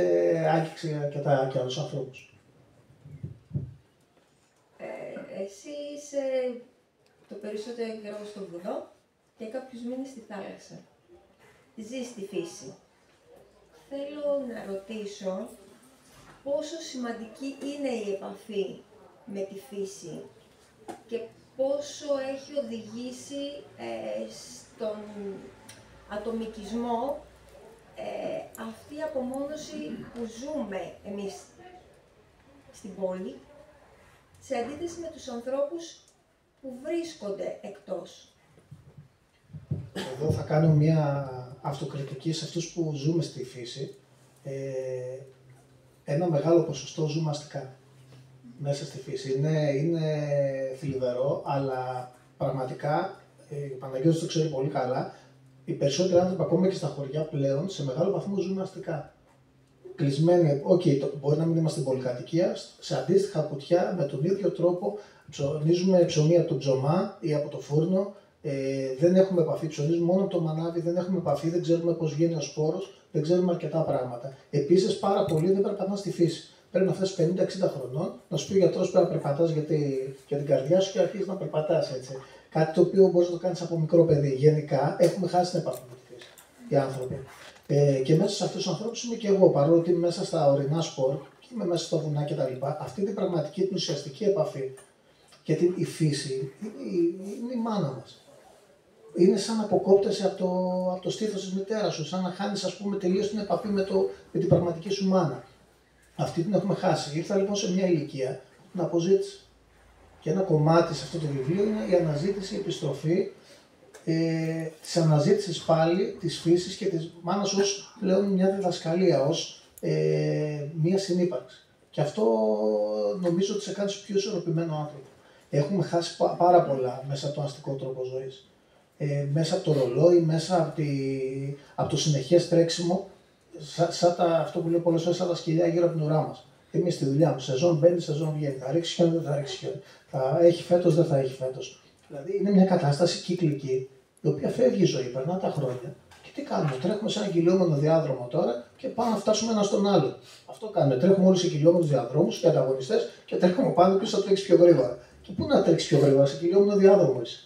Speaker 5: άγγιξε και άλλους ανθρώπους.
Speaker 2: Εσύ είσαι το περισσότερο καιρό στον βουνό και κάποιους μήνες στη θάλασσα. Ζεις στη φύση. Θέλω να ρωτήσω πόσο σημαντική είναι η επαφή με τη φύση και πόσο έχει οδηγήσει στον ατομικισμό αυτή η απομόνωση που ζούμε εμείς στην πόλη, σε αντίθεση με τους ανθρώπους που βρίσκονται εκτός.
Speaker 5: Εδώ θα κάνω μια αυτοκριτική σε αυτούς που ζούμε στη φύση. Ένα μεγάλο ποσοστό ζούμε αστικά μέσα στη φύση. Είναι θλιβερό, αλλά πραγματικά, η Παναγιώτης το ξέρει πολύ καλά, οι περισσότεροι άνθρωποι ακόμα και στα χωριά πλέον σε μεγάλο βαθμό ζούμε αστικά. Κλεισμένοι, μπορεί να μην είμαστε στην πολυκατοικία, σε αντίστοιχα κουτιά με τον ίδιο τρόπο ψωνίζουμε ψωμί από το ψωμά ή από το φούρνο. Δεν έχουμε επαφή, ψωνίζουμε μόνο από το μανάβι, δεν έχουμε επαφή, δεν ξέρουμε πώς βγαίνει ο σπόρος, δεν ξέρουμε αρκετά πράγματα. Επίσης, πάρα πολλοί δεν περπατάνε στη φύση. Πρέπει να φτάσει 50-60 χρονών, να σου πει ο γιατρός πρέπει να περπατάς για την καρδιά σου και αρχίζει να περπατάς έτσι. Κάτι το οποίο μπορείς να το κάνεις από μικρό παιδί. Γενικά, έχουμε χάσει την επαφή με τη φύση οι άνθρωποι. Και μέσα σε αυτούς τους ανθρώπους είμαι και εγώ, παρόλο ότι είμαι μέσα στα ορεινά σπορ και είμαι μέσα στο βουνά κτλ. Αυτή την πραγματική, την ουσιαστική επαφή. Γιατί η φύση είναι η μάνα μας. Είναι σαν να αποκόπτεσαι από το στήθος της μητέρας σου, σαν να χάνεις ας πούμε τελείως την επαφή με την πραγματική σου μάνα. Αυτή την έχουμε χάσει. Ήρθα λοιπόν σε μια ηλικία να αποζήτησα. Και ένα κομμάτι σε αυτό το βιβλίο είναι η αναζήτηση, η επιστροφή της αναζήτησης πάλι της φύσης και της μάνας ως πλέον μια διδασκαλία, ως μια συνύπαρξη. Και αυτό νομίζω ότι σε κάνει πιο ισορροπημένο άνθρωπο. Έχουμε χάσει πάρα πολλά μέσα από τον αστικό τρόπο ζωής. Μέσα από το ρολόι, μέσα από το συνεχές τρέξιμο, αυτό που λέω πολλές φορές, σαν τα σκυλιά γύρω από την ουρά μας. Εμείς στη δουλειά μου, σεζόν μπαίνει, σεζόν βγαίνει. Θα ρίξει χιόνι, δεν θα ρίξει χιόνι. Θα έχει φέτος, δεν θα έχει φέτος. Δηλαδή είναι μια κατάσταση κυκλική, η οποία φεύγει η ζωή, περνά τα χρόνια. Και τι κάνουμε, τρέχουμε σε ένα κυλιόμενο διάδρομο τώρα και πάμε να φτάσουμε ένα στον άλλο. Αυτό κάνουμε. Τρέχουμε όλοι σε κυλιόμενους διαδρόμους και ανταγωνιστές και τρέχουμε πάνω ποιος θα τρέξει πιο γρήγορα. Και πού να τρέξει πιο γρήγορα, σε κυλιόμενο διάδρομο είσαι.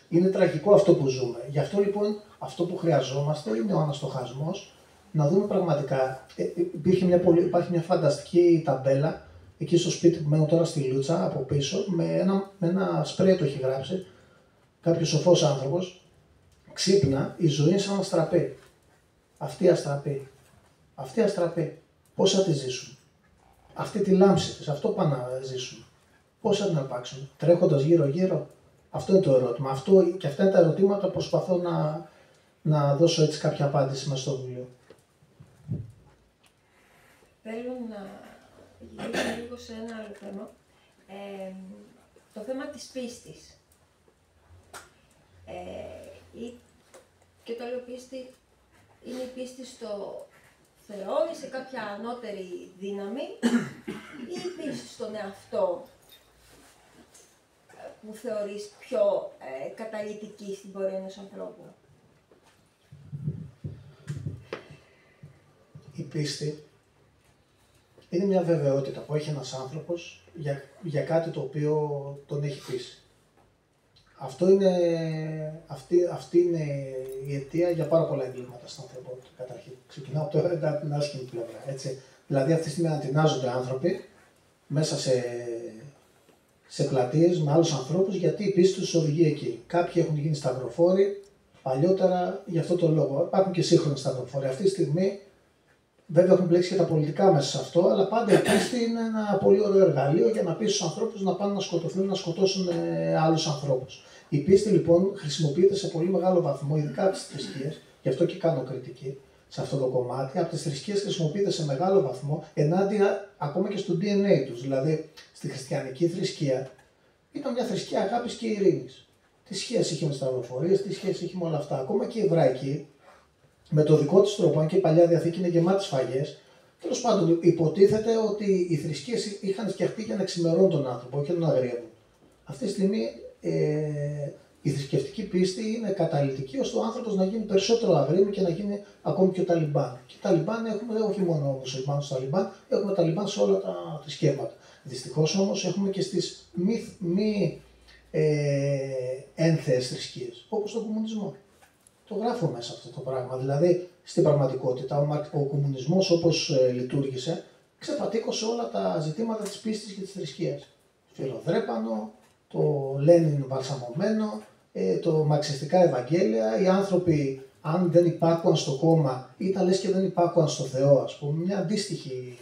Speaker 5: Είναι τραγικό αυτό που ζούμε. Γι' αυτό λοιπόν αυτό που χρειαζόμαστε είναι ο αναστοχασμός. Να δούμε πραγματικά, υπάρχει μια φανταστική ταμπέλα εκεί στο σπίτι που μένω τώρα στη Λούτσα από πίσω με ένα σπρέι το έχει γράψει κάποιος σοφός άνθρωπος. Ξύπνα, η ζωή είναι σαν ένα αστραπή. Αυτή η αστραπή, πώς θα τη ζήσουμε. Αυτή τη λάμψη της, αυτό πάνε να ζήσουμε. Πώς θα την αρπάξουμε, τρέχοντας γύρω-γύρω. Αυτό είναι το ερώτημα. Και αυτά είναι τα ερωτήματα που προσπαθώ να δώσω έτσι κάποια απάντηση μέσα στο βιβλίο.
Speaker 2: θέλω να γυρίσω λίγο σε ένα άλλο θέμα. Το θέμα της πίστης. Και το λέω πίστη, είναι η πίστη στο Θεό ή σε κάποια ανώτερη δύναμη ή η πίστη στον εαυτό που θεωρείς πιο καταλυτική στην πορεία ενός ανθρώπου.
Speaker 5: Η πίστη είναι μια βεβαιότητα που έχει ένας άνθρωπος για κάτι το οποίο τον έχει πείσει. Αυτή είναι η αιτία για πάρα πολλά εγκλήματα στην ανθρωπότητα. Καταρχήν, ξεκινάω από την άσχημη πλευρά. Έτσι. Δηλαδή, αυτή τη στιγμή ανατινάζονται άνθρωποι μέσα σε πλατείες με άλλους ανθρώπους γιατί η πίστη τους οδηγεί εκεί. Κάποιοι έχουν γίνει σταυροφόροι παλιότερα για αυτό το λόγο. Υπάρχουν και σύγχρονοι σταυροφόροι. Αυτή τη στιγμή, βέβαια, έχουν μπλέξει και τα πολιτικά μέσα σε αυτό, αλλά πάντα η πίστη είναι ένα πολύ ωραίο εργαλείο για να πείσει τους ανθρώπους να πάνε να σκοτωθούν, να σκοτώσουν άλλους ανθρώπους. Η πίστη λοιπόν χρησιμοποιείται σε πολύ μεγάλο βαθμό, ειδικά από τις θρησκείες, γι' αυτό και κάνω κριτική σε αυτό το κομμάτι. Από τις θρησκείες χρησιμοποιείται σε μεγάλο βαθμό ενάντια ακόμα και στο DNA τους. Δηλαδή, στη χριστιανική θρησκεία ήταν μια θρησκεία αγάπης και ειρήνης. Τι σχέση είχε με τις σταυροφορίες, τι σχέση είχε με όλα αυτά. Ακόμα και οι Εβραϊκοί, με το δικό της τρόπο, αν και η Παλιά Διαθήκη είναι γεμάτη σφαγές, τέλος πάντων υποτίθεται ότι οι θρησκείες είχαν φτιαχτεί για να εξημερώνουν τον άνθρωπο, όχι να τον αγριεύουν. Αυτή τη στιγμή η θρησκευτική πίστη είναι καταλυτική ώστε ο άνθρωπος να γίνει περισσότερο αγρίμη και να γίνει ακόμη πιο Ταλιμπάν. Και Ταλιμπάν έχουμε όχι μόνο μουσουλμάνους Ταλιμπάν, έχουμε Ταλιμπάν σε όλα τα θρησκεύματα. Δυστυχώς όμως έχουμε και στις μη ένθεες θρησκείες, όπως τον κομμουνισμό. Το γράφω μέσα αυτό το πράγμα. Δηλαδή, στην πραγματικότητα, ο κομμουνισμός όπως λειτουργήσε, ξεπατήκωσε όλα τα ζητήματα της πίστης και της θρησκείας. Φιλοδρέπανο, το Λένιν βαλσαμωμένο, το μαρξιστικά Ευαγγέλια, οι άνθρωποι αν δεν υπάκουαν στο κόμμα ήταν λες και δεν υπάκουαν στο Θεό, ας πούμε, μια αντίστοιχη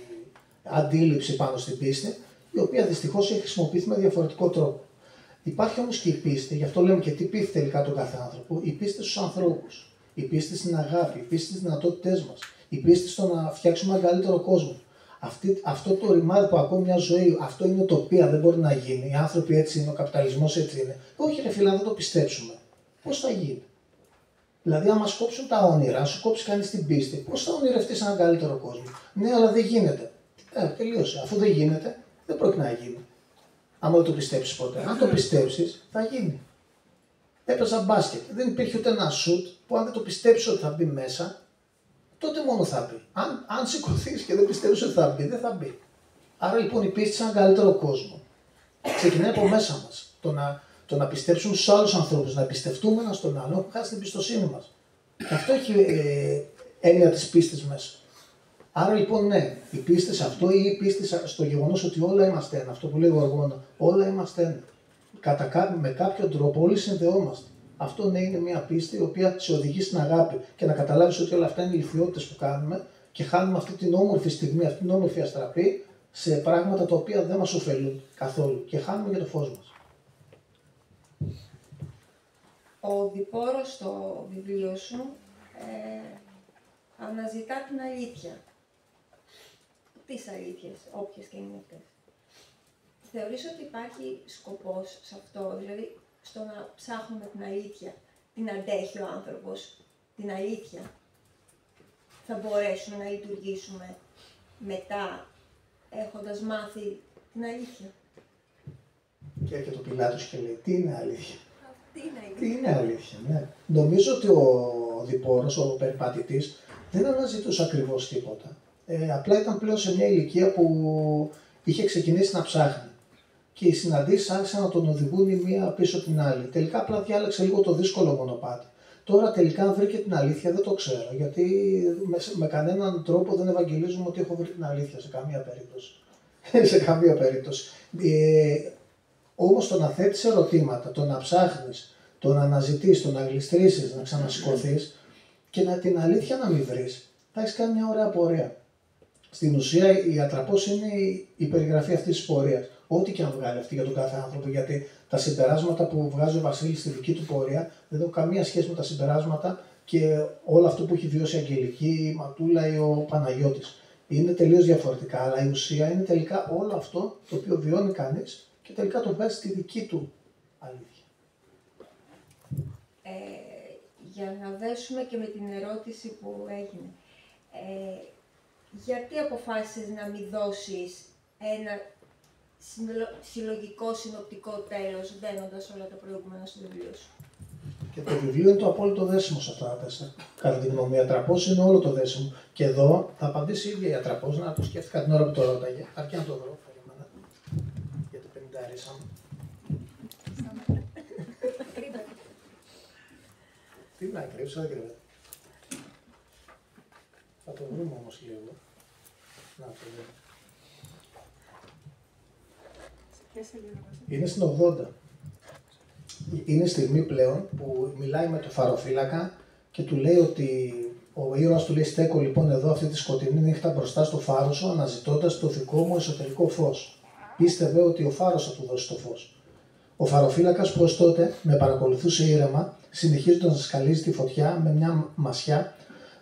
Speaker 5: αντίληψη πάνω στην πίστη, η οποία δυστυχώς έχει χρησιμοποιηθεί με διαφορετικό τρόπο. Υπάρχει όμως και η πίστη, γι' αυτό λέμε και τι πείθει τελικά τον κάθε άνθρωπο, η πίστη στους ανθρώπους, η πίστη στην αγάπη, η πίστη στις δυνατότητές μας, η πίστη στο να φτιάξουμε έναν καλύτερο κόσμο. Αυτό το ρημάδι που ακούω μια ζωή, αυτό είναι ουτοπία, δεν μπορεί να γίνει. Οι άνθρωποι έτσι είναι, ο καπιταλισμός έτσι είναι. Όχι, ρε φίλε, αν δεν το πιστέψουμε, πώς θα γίνει? Δηλαδή, αν μας κόψουν τα όνειρα, αν σου κόψει κανείς την πίστη, πώς θα ονειρευτείς έναν καλύτερο κόσμο? Ναι, αλλά δεν γίνεται. Τελείωσε. Αφού δεν γίνεται, δεν πρόκειται να γίνει. Αν δεν το πιστέψεις ποτέ. Αν το πιστέψεις, θα γίνει. Έπαιζα μπάσκετ. Δεν υπήρχε ούτε ένα σουτ που αν δεν το πιστέψεις ότι θα μπει μέσα, τότε μόνο θα μπει. Αν σηκωθείς και δεν πιστεύεις ότι θα μπει, δεν θα μπει. Άρα λοιπόν η πίστη σε έναν καλύτερο κόσμο ξεκινάει από μέσα μας. Το να πιστέψουμε στους άλλους ανθρώπους, να εμπιστευτούμε ένα στον άλλο, έχουμε χάσει την εμπιστοσύνη μας. Και αυτό έχει έννοια της πίστης μέσα. Άρα λοιπόν ναι, η πίστη σε αυτό ή η πίστη στο γεγονός ότι όλα είμαστε ένα, αυτό που λέει ο Γοργόνα, όλα είμαστε ένα. Με κάποιον τρόπο όλοι συνδεόμαστε. Αυτό ναι είναι μια πίστη η οποία σε οδηγεί στην αγάπη και να καταλάβεις ότι όλα αυτά είναι ηλιθιότητες που κάνουμε και χάνουμε αυτή την όμορφη στιγμή, αυτή την όμορφη αστραπή σε πράγματα τα οποία δεν μας ωφελούν καθόλου και χάνουμε και το φως μας.
Speaker 2: Ο Διπόρος στο βιβλίο σου αναζητά την αλήθεια. Τις αλήθειες, όποιες και είναι αυτές. Θεωρείς ότι υπάρχει σκοπός σε αυτό, δηλαδή στο να ψάχνουμε την αλήθεια, την αντέχει ο άνθρωπος, την αλήθεια, θα μπορέσουμε να λειτουργήσουμε μετά, έχοντας μάθει την αλήθεια?
Speaker 5: Και έρχεται ο Πιλάτος και λέει, τι είναι αλήθεια?
Speaker 2: Τι
Speaker 5: είναι αλήθεια, ναι. Νομίζω ότι ο Διπόρος, ο περιπατητής, δεν αναζητούσε ακριβώς τίποτα. Απλά ήταν πλέον σε μια ηλικία που είχε ξεκινήσει να ψάχνει. Και οι συναντήσεις άρχισαν να τον οδηγούν η μία πίσω την άλλη. Τελικά απλά διάλεξε λίγο το δύσκολο μονοπάτι. Τώρα τελικά αν βρήκε την αλήθεια δεν το ξέρω, γιατί με κανέναν τρόπο δεν ευαγγελίζουμε ότι έχω βρει την αλήθεια σε καμία περίπτωση. Σε καμία περίπτωση. Όμως το να θέτεις ερωτήματα, το να ψάχνεις, το να αναζητείς, το να γλιστρήσεις, να ξανασηκωθείς και την αλήθεια να μην βρεις, θα έχεις κάνει μια ωραία πορεία. Στην ουσία η ατραπός είναι η περιγραφή αυτής της πορείας. Ό,τι και αν βγάλει αυτή για τον κάθε άνθρωπο, γιατί τα συμπεράσματα που βγάζει ο Βασίλης στη δική του πορεία δεν έχουν καμία σχέση με τα συμπεράσματα και όλο αυτό που έχει βιώσει η Αγγελική, η Ματούλα ή ο Παναγιώτης. Είναι τελείως διαφορετικά, αλλά η ουσία είναι τελικά όλο αυτό το οποίο βιώνει κανείς και τελικά το βγάζει στη δική του αλήθεια.
Speaker 2: Για να δέσουμε και με την ερώτηση που έγινε. Γιατί αποφάσισες να μην δώσεις ένα συλλογικό, συνοπτικό τέλος, δένοντας όλα τα προηγούμενα στο βιβλίο σου?
Speaker 5: Και το βιβλίο είναι το απόλυτο δέσιμο σε αυτά τα 4. Κατά τη γνώμη, η Ατραπός είναι όλο το δέσιμο. Και εδώ θα απαντήσει η ίδια η Ατραπός, να το σκέφτηκα την ώρα που το ρώταγε. Αρκεί να το βρω, περίμενα. Για το 50 μου. Τι να κρύψω, δεν κρύβεται. Θα το βρούμε όμως λίγο. Να το δω. Είναι στην 80. Είναι η στιγμή πλέον που μιλάει με το φαροφύλακα και του λέει ότι ο ήρωας του λέει: στέκω λοιπόν εδώ αυτή τη σκοτεινή νύχτα μπροστά στο φάρο σου, αναζητώντας το δικό μου εσωτερικό φως. Πίστευε ότι ο φάρος θα του δώσει το φως. Ο φαροφύλακας που ως τότε με παρακολουθούσε ήρεμα, συνεχίζοντας να σκαλίζει τη φωτιά με μια μασιά,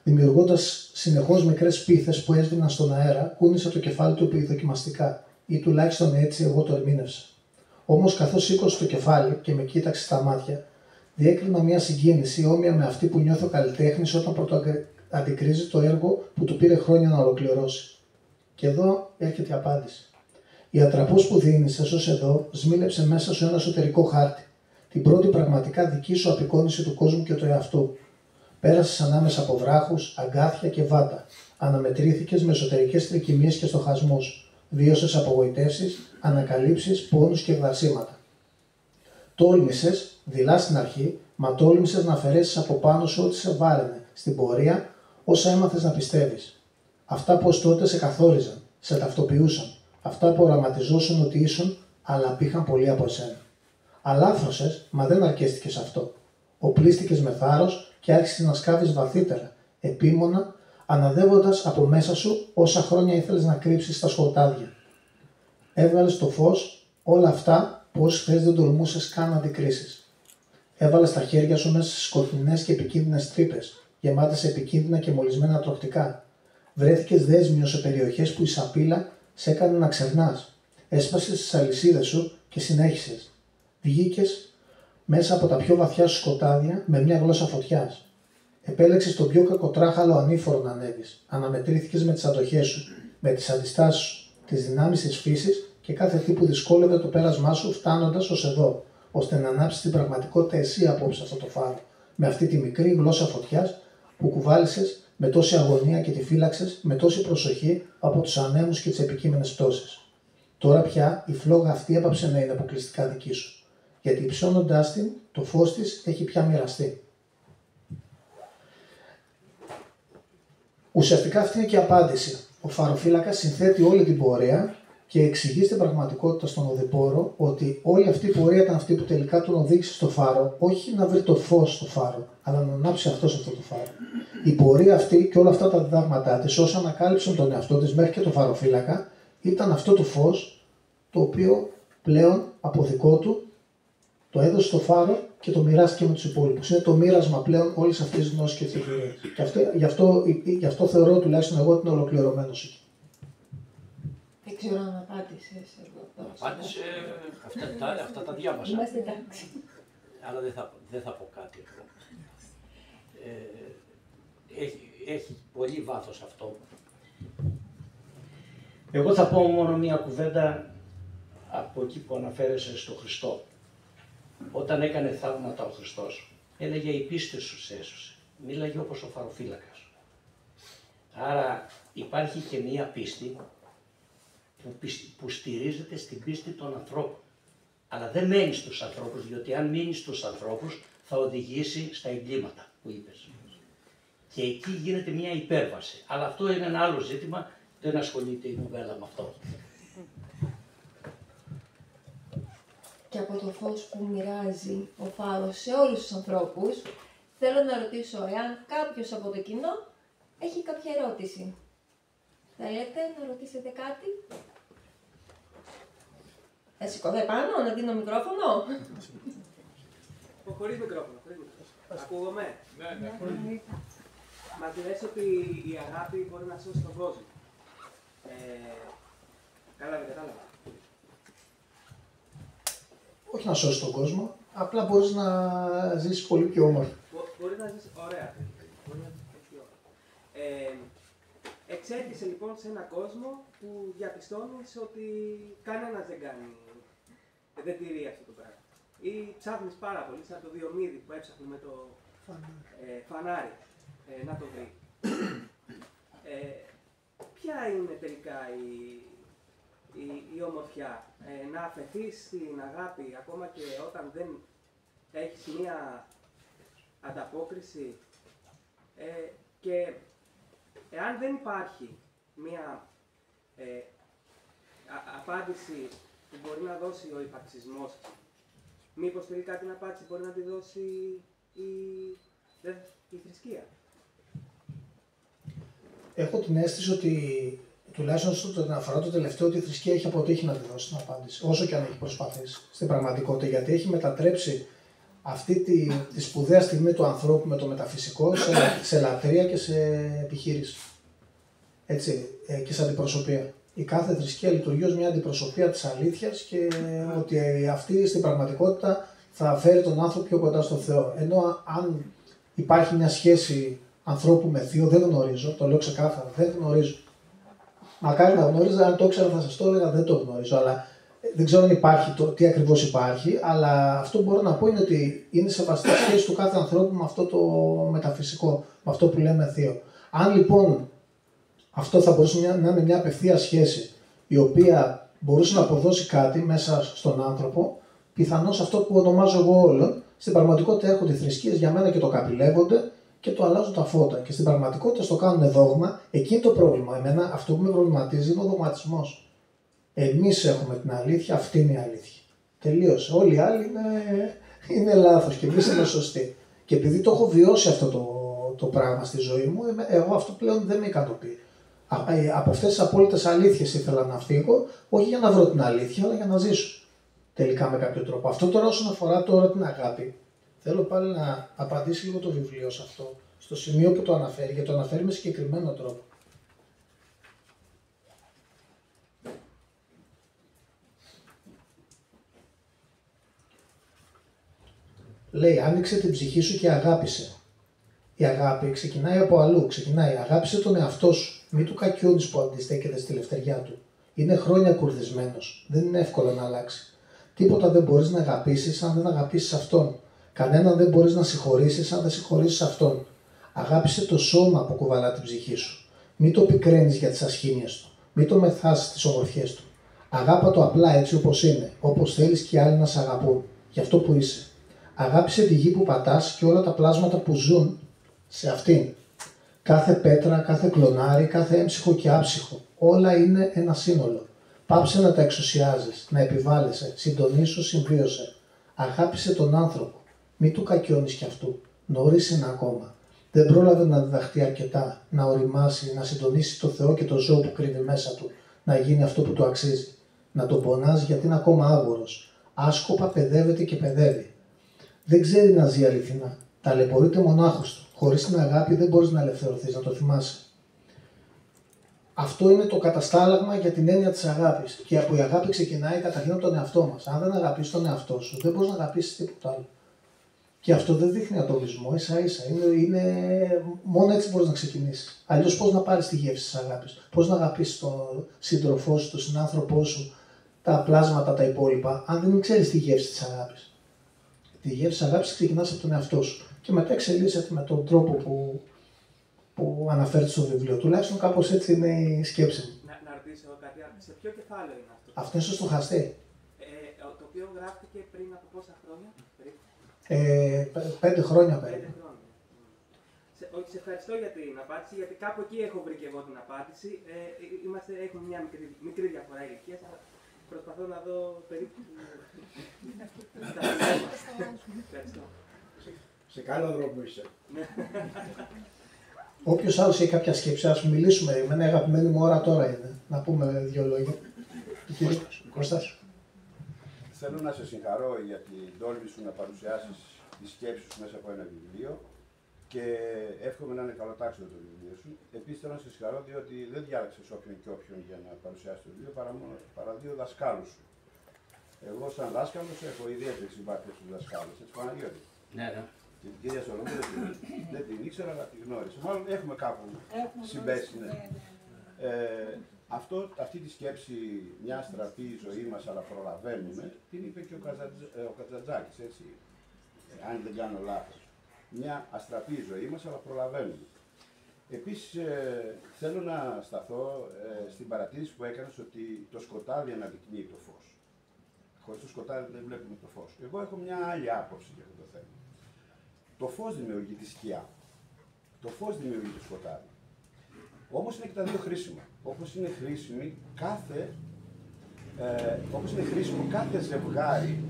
Speaker 5: δημιουργώντας συνεχώς μικρές πίθες που έσβηναν στον αέρα, κούνησε το κεφάλι του δοκιμαστικά, ή τουλάχιστον έτσι εγώ το ερμήνευσα. Όμως, καθώς σήκωσε το κεφάλι και με κοίταξε στα μάτια, διέκρινα μια συγκίνηση όμοια με αυτή που νιώθει ο καλλιτέχνης όταν πρωτοαντικρίζει το έργο που του πήρε χρόνια να ολοκληρώσει. Και εδώ έρχεται η απάντηση. Η Ατραπός που δίνησες ως εδώ σμήλεψε μέσα σου ένα εσωτερικό χάρτη, την πρώτη πραγματικά δική σου απεικόνιση του κόσμου και του εαυτού. Πέρασες ανάμεσα από βράχους, αγκάθια και βάτα. Αναμετρήθηκες με εσωτερικές τρικυμίες και στοχασμούς. Βίωσες απογοητεύσεις, ανακαλύψεις, πόνους και γδαρσίματα. Τόλμησες, δειλά στην αρχή, μα τόλμησες να αφαιρέσεις από πάνω σου ό,τι σε βάραινε στην πορεία, όσα έμαθες να πιστεύεις. Αυτά που ως τότε σε καθόριζαν, σε ταυτοποιούσαν. Αυτά που οραματιζόσουν ότι ήσουν, αλλά απήχαν πολύ από εσένα. Αλάφρωσες, μα δεν αρκέστηκες αυτό. Οπλίστηκες με θάρρος και άρχισες να σκάβεις βαθύτερα, επίμονα, αναδεύοντας από μέσα σου όσα χρόνια ήθελες να κρύψεις στα σκοτάδια. Έβγαλες στο φως όλα αυτά που όσες χθες δεν τολμούσες καν να αντικρίσεις. Έβαλες τα χέρια σου μέσα στις σκοτεινές και επικίνδυνες τρύπες, γεμάτες σε επικίνδυνα και μολυσμένα τροχτικά. Βρέθηκες δέσμιος σε περιοχές που η σαπίλα σε έκανε να ξερνάς. Έσπασες τις αλυσίδες σου και συνέχισες. Βγήκες μέσα από τα πιο βαθιά σου σκοτάδια με μια γλώσσα φωτιάς. Επέλεξες τον πιο κακοτράχαλο ανήφορο να ανέβεις. Αναμετρήθηκες με τις αντοχές σου, με τις αντιστάσεις σου, τις δυνάμεις της φύσης και κάθε τι που δυσκόλευε το πέρασμά σου φτάνοντας ως εδώ, ώστε να ανάψεις την πραγματικότητα εσύ απόψε αυτό το φάρο, με αυτή τη μικρή γλώσσα φωτιάς που κουβάλισες με τόση αγωνία και τη φύλαξες με τόση προσοχή από τους ανέμους και τις επικείμενες πτώσεις. Τώρα πια η φλόγα αυτή έπαψε να είναι αποκλειστικά δική σου, γιατί υψώνοντάς την, το φως της έχει πια μοιραστεί. Ουσιαστικά αυτή είναι και η απάντηση. Ο φαροφύλακας συνθέτει όλη την πορεία και εξηγεί στην πραγματικότητα στον οδηπόρο ότι όλη αυτή η πορεία ήταν αυτή που τελικά τον οδήγησε στο φάρο, όχι να βρει το φως στο φάρο, αλλά να ανάψει αυτός αυτό το φάρο. Η πορεία αυτή και όλα αυτά τα διδάγματά της, όσα ανακάλυψαν τον εαυτό της μέχρι και το φαροφύλακα, ήταν αυτό το φως το οποίο πλέον από δικό του το έδωσε στο φάρο και το μοιράστηκε με τους υπόλοιπους. Είναι το μοίρασμα πλέον όλης αυτής της γνώσης και της εμπειρίας. Και γι' αυτό θεωρώ τουλάχιστον εγώ ότι είναι ολοκληρωμένος εκεί.
Speaker 2: Δεν ξέρω αν απάντησες εδώ.
Speaker 3: Απάντησε, αυτά τα διάβασα.
Speaker 2: Είμαστε εντάξει.
Speaker 3: Αλλά δεν θα πω κάτι εδώ. Έχει πολύ βάθος αυτό. Εγώ θα πω μόνο μία κουβέντα από εκεί που αναφέρεσαι στο Χριστό. Όταν έκανε θαύματα ο Χριστός, έλεγε η πίστη σου σε έσωσε. Μίλαγε όπως ο φαροφύλακας. Άρα υπάρχει και μία πίστη που στηρίζεται στην πίστη των ανθρώπων. Αλλά δεν μένει στους ανθρώπους, διότι αν μείνει στους ανθρώπους θα οδηγήσει στα εγκλήματα που είπες. Και εκεί γίνεται μια υπέρβαση. Αλλά αυτό είναι ένα άλλο ζήτημα, δεν ασχολείται η νουβέλα με αυτό.
Speaker 2: Και από το φως που μοιράζει ο φάρος σε όλους τους ανθρώπους, θέλω να ρωτήσω εάν κάποιος από το κοινό έχει κάποια ερώτηση. Θέλετε να ρωτήσετε κάτι? Σηκωθώ επάνω, να δίνω μικρόφωνο.
Speaker 6: Χωρίς μικρόφωνο. Ακούγομαι. Ναι. Μα λες ότι η αγάπη μπορεί να σώσει τον κόσμο. Καλά, δεν κατάλαβα.
Speaker 5: Όχι να σώσει τον κόσμο, απλά μπορείς να ζήσεις πολύ πιο όμορφα.
Speaker 6: Μπορεί να ζήσει ωραία. Μπορεί να ζήσει πιο ωραία. Εξέρχεσαι λοιπόν σε έναν κόσμο που διαπιστώνεις ότι κανένας δεν τηρεί αυτό το πράγμα. Ή ψάχνεις πάρα πολύ, σαν το Διομήδη που έψαχνε με το φανάρι να το βρει. Ποια είναι τελικά η ομορφιά, να αφαιθείς στην αγάπη ακόμα και όταν δεν έχεις μία ανταπόκριση και εάν δεν υπάρχει μία απάντηση που μπορεί να δώσει ο υπαρξισμός, μήπως τελικά την απάντηση μπορεί να τη δώσει η θρησκεία.
Speaker 5: Έχω την αίσθηση ότι, τουλάχιστον στον αφορά το τελευταίο, ότι η θρησκεία έχει αποτύχει να τη δώσει την απάντηση, όσο και αν έχει προσπαθήσει στην πραγματικότητα, γιατί έχει μετατρέψει αυτή τη σπουδαία στιγμή του ανθρώπου με το μεταφυσικό σε λατρεία και σε επιχείρηση. Έτσι, και σε αντιπροσωπεία. Η κάθε θρησκεία λειτουργεί ως μια αντιπροσωπεία της αλήθειας και ότι αυτή στην πραγματικότητα θα φέρει τον άνθρωπο πιο κοντά στον Θεό. Ενώ αν υπάρχει μια σχέση ανθρώπου με θείο, δεν γνωρίζω, το λέω ξεκάθαρα, δεν γνωρίζω. Μακάρι να γνωρίζα, αν το ήξερα θα σας το έλεγα, δεν το γνωρίζω, αλλά δεν ξέρω αν υπάρχει τι ακριβώς υπάρχει, αλλά αυτό που μπορώ να πω είναι ότι είναι σεβαστή σχέση του κάθε ανθρώπου με αυτό το μεταφυσικό, με αυτό που λέμε θείο. Αν λοιπόν αυτό θα μπορούσε να είναι μια απευθεία σχέση, η οποία μπορούσε να αποδώσει κάτι μέσα στον άνθρωπο, πιθανώς αυτό που ονομάζω εγώ όλων, στην πραγματικότητα έρχονται οι θρησκείες για μένα και το καπηλεύονται και το αλλάζουν τα φώτα. Και στην πραγματικότητα στο κάνουν δόγμα, εκεί είναι το πρόβλημα. Εμένα αυτό που με προβληματίζει είναι ο δογματισμός. Εμείς έχουμε την αλήθεια, αυτή είναι η αλήθεια. Τελείωσε. Όλοι οι άλλοι είναι λάθος και εμείς είμαστε σωστοί. Και επειδή το έχω βιώσει αυτό το πράγμα στη ζωή μου, εγώ αυτό πλέον δεν με ικανοποιεί. Από αυτές τις απόλυτες αλήθειες ήθελα να φύγω, όχι για να βρω την αλήθεια, αλλά για να ζήσω τελικά με κάποιο τρόπο. Αυτό τώρα όσον αφορά τώρα την αγάπη, θέλω πάλι να απαντήσει λίγο το βιβλίο σε αυτό, στο σημείο που το αναφέρει, γιατί το αναφέρει με συγκεκριμένο τρόπο. Λέει, άνοιξε την ψυχή σου και αγάπησε. Η αγάπη ξεκινάει από αλλού, αγάπησε τον εαυτό σου. Μη του κακιώνεις που αντιστέκεται στη λευτεριά του. Είναι χρόνια κουρδισμένος. Δεν είναι εύκολο να αλλάξει. Τίποτα δεν μπορείς να αγαπήσεις αν δεν αγαπήσεις αυτόν. Κανέναν δεν μπορείς να συγχωρήσεις αν δεν συγχωρήσεις αυτόν. Αγάπησε το σώμα που κουβαλά την ψυχή σου. Μη το πικραίνεις για τις ασχήμιες του. Μη το μεθάσεις τις ομορφιές του. Αγάπα το απλά έτσι όπως είναι, όπως θέλεις και οι άλλοι να σε αγαπούν, για αυτό που είσαι. Αγάπησε τη γη που πατάς και όλα τα πλάσματα που ζουν σε αυτήν. Κάθε πέτρα, κάθε κλονάρι, κάθε έμψυχο και άψυχο, όλα είναι ένα σύνολο. Πάψε να τα εξουσιάζεις, να επιβάλλεσαι, συντονίσου, συμβίωσε. Αγάπησε τον άνθρωπο. Μη του κακιώνεις κι αυτού. Νωρίς είναι ακόμα. Δεν πρόλαβε να διδαχτεί αρκετά, να οριμάσει, να συντονίσει το Θεό και το ζώο που κρύβει μέσα του, να γίνει αυτό που του αξίζει. Να τον πονάς γιατί είναι ακόμα άγορος. Άσκοπα παιδεύεται και παιδεύει. Δεν ξέρει να ζει αληθινά. Ταλαιπωρείται μονάχος του. Χωρίς την αγάπη δεν μπορείς να ελευθερωθείς, να το θυμάσαι. Αυτό είναι το καταστάλαγμα για την έννοια της αγάπης. Και από η αγάπη ξεκινάει καταρχήν από τον εαυτό μας. Αν δεν αγαπήσεις τον εαυτό σου, δεν μπορείς να αγαπήσεις τίποτα άλλο. Και αυτό δεν δείχνει ατομισμό, ίσα-ίσα. Μόνο έτσι μπορείς να ξεκινήσεις. Αλλιώς πώς να πάρεις τη γεύση της αγάπης. Πώς να αγαπήσεις τον σύντροφό σου, τον συνάνθρωπό σου, τα πλάσματα, τα υπόλοιπα, αν δεν ξέρεις τη γεύση της αγάπης. Τη γεύση της αγάπης ξεκινάς από τον εαυτό σου. Και μετά εξελίσσεται με τον τρόπο που αναφέρεται στο βιβλίο. Τουλάχιστον κάπως έτσι είναι η σκέψη μου.
Speaker 6: Να ρωτήσω κάτι, σε ποιο κεφάλαιο είναι αυτό?
Speaker 5: Αυτό είναι στο στοχαστή.
Speaker 6: Το οποίο γράφτηκε πριν από πόσα χρόνια?
Speaker 5: 5 χρόνια περίπου.
Speaker 6: 5 χρόνια. Όχι, σε ευχαριστώ για την απάντηση, γιατί κάπου εκεί έχω βρει και εγώ την απάντηση. Έχουμε μια μικρή διαφορά ηλικίας, αλλά προσπαθώ να δω περίπου. Ευχαριστώ.
Speaker 7: Σε καλό δρόμο είσαι.
Speaker 5: Όποιος άλλος έχει κάποια σκέψη, ας μιλήσουμε. Εμένα η αγαπημένη μου ώρα τώρα είναι. Να πούμε 2 λόγια. Κώστας.
Speaker 7: Θέλω να σε συγχαρώ για την τόλμη σου να παρουσιάσεις τις σκέψεις σου μέσα από ένα βιβλίο και εύχομαι να είναι καλοτάξιο το βιβλίο σου. Επίσης θέλω να σε συγχαρώ διότι δεν διάλεξες όποιον και όποιον για να παρουσιάσει το βιβλίο παρά δύο δασκάλους σου. Εγώ σαν δάσκαλος έχω ιδιαίτερη συμπάθεια στους δασκάλους, έτσι Παναγιώτη.
Speaker 3: Ναι, ναι.
Speaker 7: Την κυρία Σολομού δεν την ήξερα, αλλά την γνώρισα. Μάλλον έχουμε κάπου συμπέσει. Ναι. Αυτή τη σκέψη, μια αστραπή ζωή μας, αλλά προλαβαίνουμε, την είπε και ο Κατζατζάκης, έτσι, αν δεν κάνω λάθος. Μια αστραπή ζωή μας, αλλά προλαβαίνουμε. Επίσης, θέλω να σταθώ στην παρατήρηση που έκανες ότι το σκοτάδι αναδεικνύει το φως. Χωρίς το σκοτάδι δεν βλέπουμε το φως. Εγώ έχω μια άλλη άποψη για αυτό το θέμα. Το φως δημιουργεί τη σκιά. Το φως δημιουργεί το σκοτάδι. Όμως είναι και τα δύο χρήσιμα. Όπως είναι χρήσιμο κάθε ζευγάρι,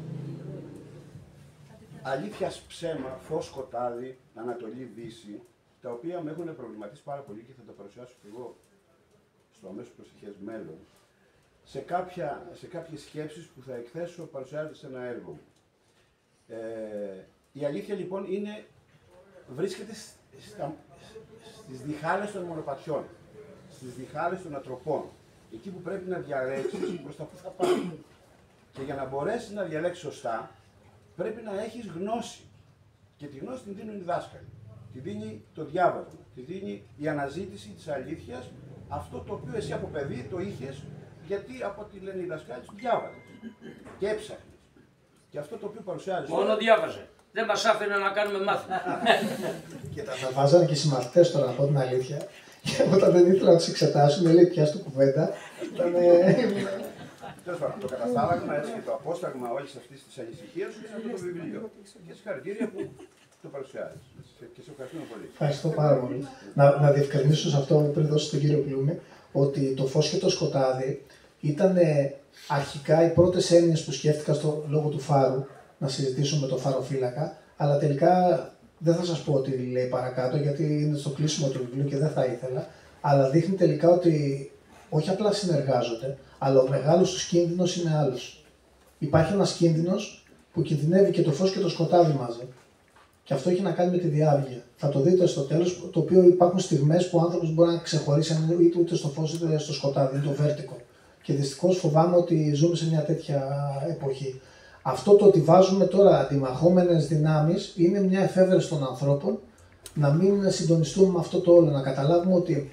Speaker 7: αλήθειας ψέμα, φως σκοτάδι, Ανατολή Δύση, τα οποία με έχουν προβληματίσει πάρα πολύ και θα τα παρουσιάσω και εγώ στο αμέσως προσεχές μέλλον, σε κάποιες σκέψεις που θα εκθέσω παρουσιάζοντας ένα έργο μου. Η αλήθεια λοιπόν βρίσκεται στις διχάλες των μονοπατιών, στις διχάλες των ατροπών, εκεί που πρέπει να διαλέξεις προς τα που θα πάει. Και για να μπορέσεις να διαλέξεις σωστά, πρέπει να έχεις γνώση. Και τη γνώση την δίνουν οι δάσκαλοι. Τη δίνει το διάβασμα, τη δίνει η αναζήτηση της αλήθειας, αυτό το οποίο εσύ από παιδί το είχες, γιατί από ό,τι λένε οι δάσκαλοι, διάβαζες και έψαχνες. Και αυτό το οποίο παρουσιάζεις.
Speaker 3: Μόνο διάβαζε. Δεν μας άφηνε να κάνουμε μάθημα.
Speaker 5: Και τα βάζανε και οι συμμαθητές τώρα, να πω την αλήθεια. Και όταν δεν ήθελα να τους εξετάσουν, λέει πια στο κουβέντα.
Speaker 7: Τέλος πάντων, το καταστάλαγμα και το απόσταγμα όλης αυτής της ανησυχίας σου είναι αυτό το βιβλίο. Και συγχαρητήρια που το παρουσιάζεις. Και σε ευχαριστούμε πολύ.
Speaker 5: Ευχαριστώ πάρα πολύ. Να διευκρινίσω σε αυτό πριν δώσω στον κύριο Πλούμη, ότι το φως και το σκοτάδι ήταν αρχικά οι πρώτες έννοιες που σκέφτηκα στο λόγο του φάρου, να συζητήσω με τον φαροφύλακα, αλλά τελικά δεν θα σας πω τι λέει παρακάτω, γιατί είναι στο κλείσιμο του βιβλίου και δεν θα ήθελα, αλλά δείχνει τελικά ότι όχι απλά συνεργάζονται, αλλά ο μεγάλος τους κίνδυνος είναι άλλος. Υπάρχει ένας κίνδυνος που κινδυνεύει και το φως και το σκοτάδι μαζί. Και αυτό έχει να κάνει με τη διάβγεια. Θα το δείτε στο τέλος, το οποίο υπάρχουν στιγμές που ο άνθρωπος μπορεί να ξεχωρίσει είτε στο φως είτε στο σκοτάδι, είναι το βέρτικο. Και δυστυχώς φοβάμαι ότι ζούμε σε μια τέτοια εποχή. Αυτό το ότι βάζουμε τώρα αντιμαχόμενες δυνάμεις είναι μια εφεύρεση των ανθρώπων να μην συντονιστούμε με αυτό το όλο, να καταλάβουμε ότι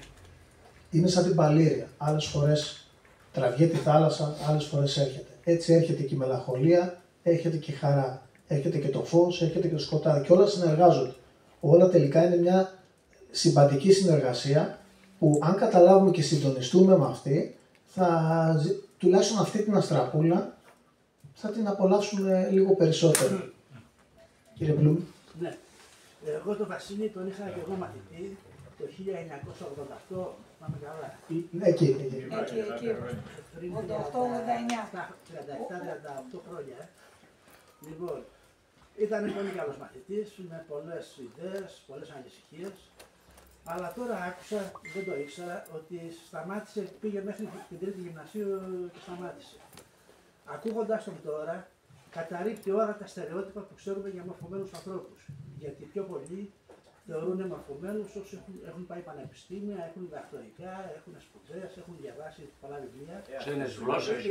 Speaker 5: είναι σαν την παλήρια. Άλλες φορές τραβιέται τη θάλασσα, άλλες φορές έρχεται. Έτσι έρχεται και η μελαγχολία, έρχεται και η χαρά, έρχεται και το φως, έρχεται και το σκοτάδι και όλα συνεργάζονται. Όλα τελικά είναι μια συμπαντική συνεργασία που αν καταλάβουμε και συντονιστούμε με αυτή, τουλάχιστον αυτή την αστραπούλα θα την απολαύσουμε λίγο περισσότερο. Κύριε Πλούμ.
Speaker 8: Ναι. Εγώ τον Βασίλη τον είχα και εγώ μαθητή το 1988, πάμε καλά.
Speaker 5: Εκεί.
Speaker 8: Πριν 37-38 χρόνια. Λοιπόν, ήταν πολύ καλός μαθητής, με πολλές ιδέες, πολλές ανησυχίες. Αλλά τώρα άκουσα, δεν το ήξερα, ότι σταμάτησε, πήγε μέχρι την τρίτη γυμνασίου και σταμάτησε. Ακούγοντας τον τώρα, καταρρίπτει όλα τα στερεότυπα που ξέρουμε για μορφωμένους ανθρώπους. Γιατί πιο πολλοί θεωρούν μορφωμένους όσοι έχουν πάει πανεπιστήμια, έχουν διδακτορικά, έχουν σπουδές, έχουν διαβάσει πολλά βιβλία.
Speaker 3: Ξένες γλώσσες.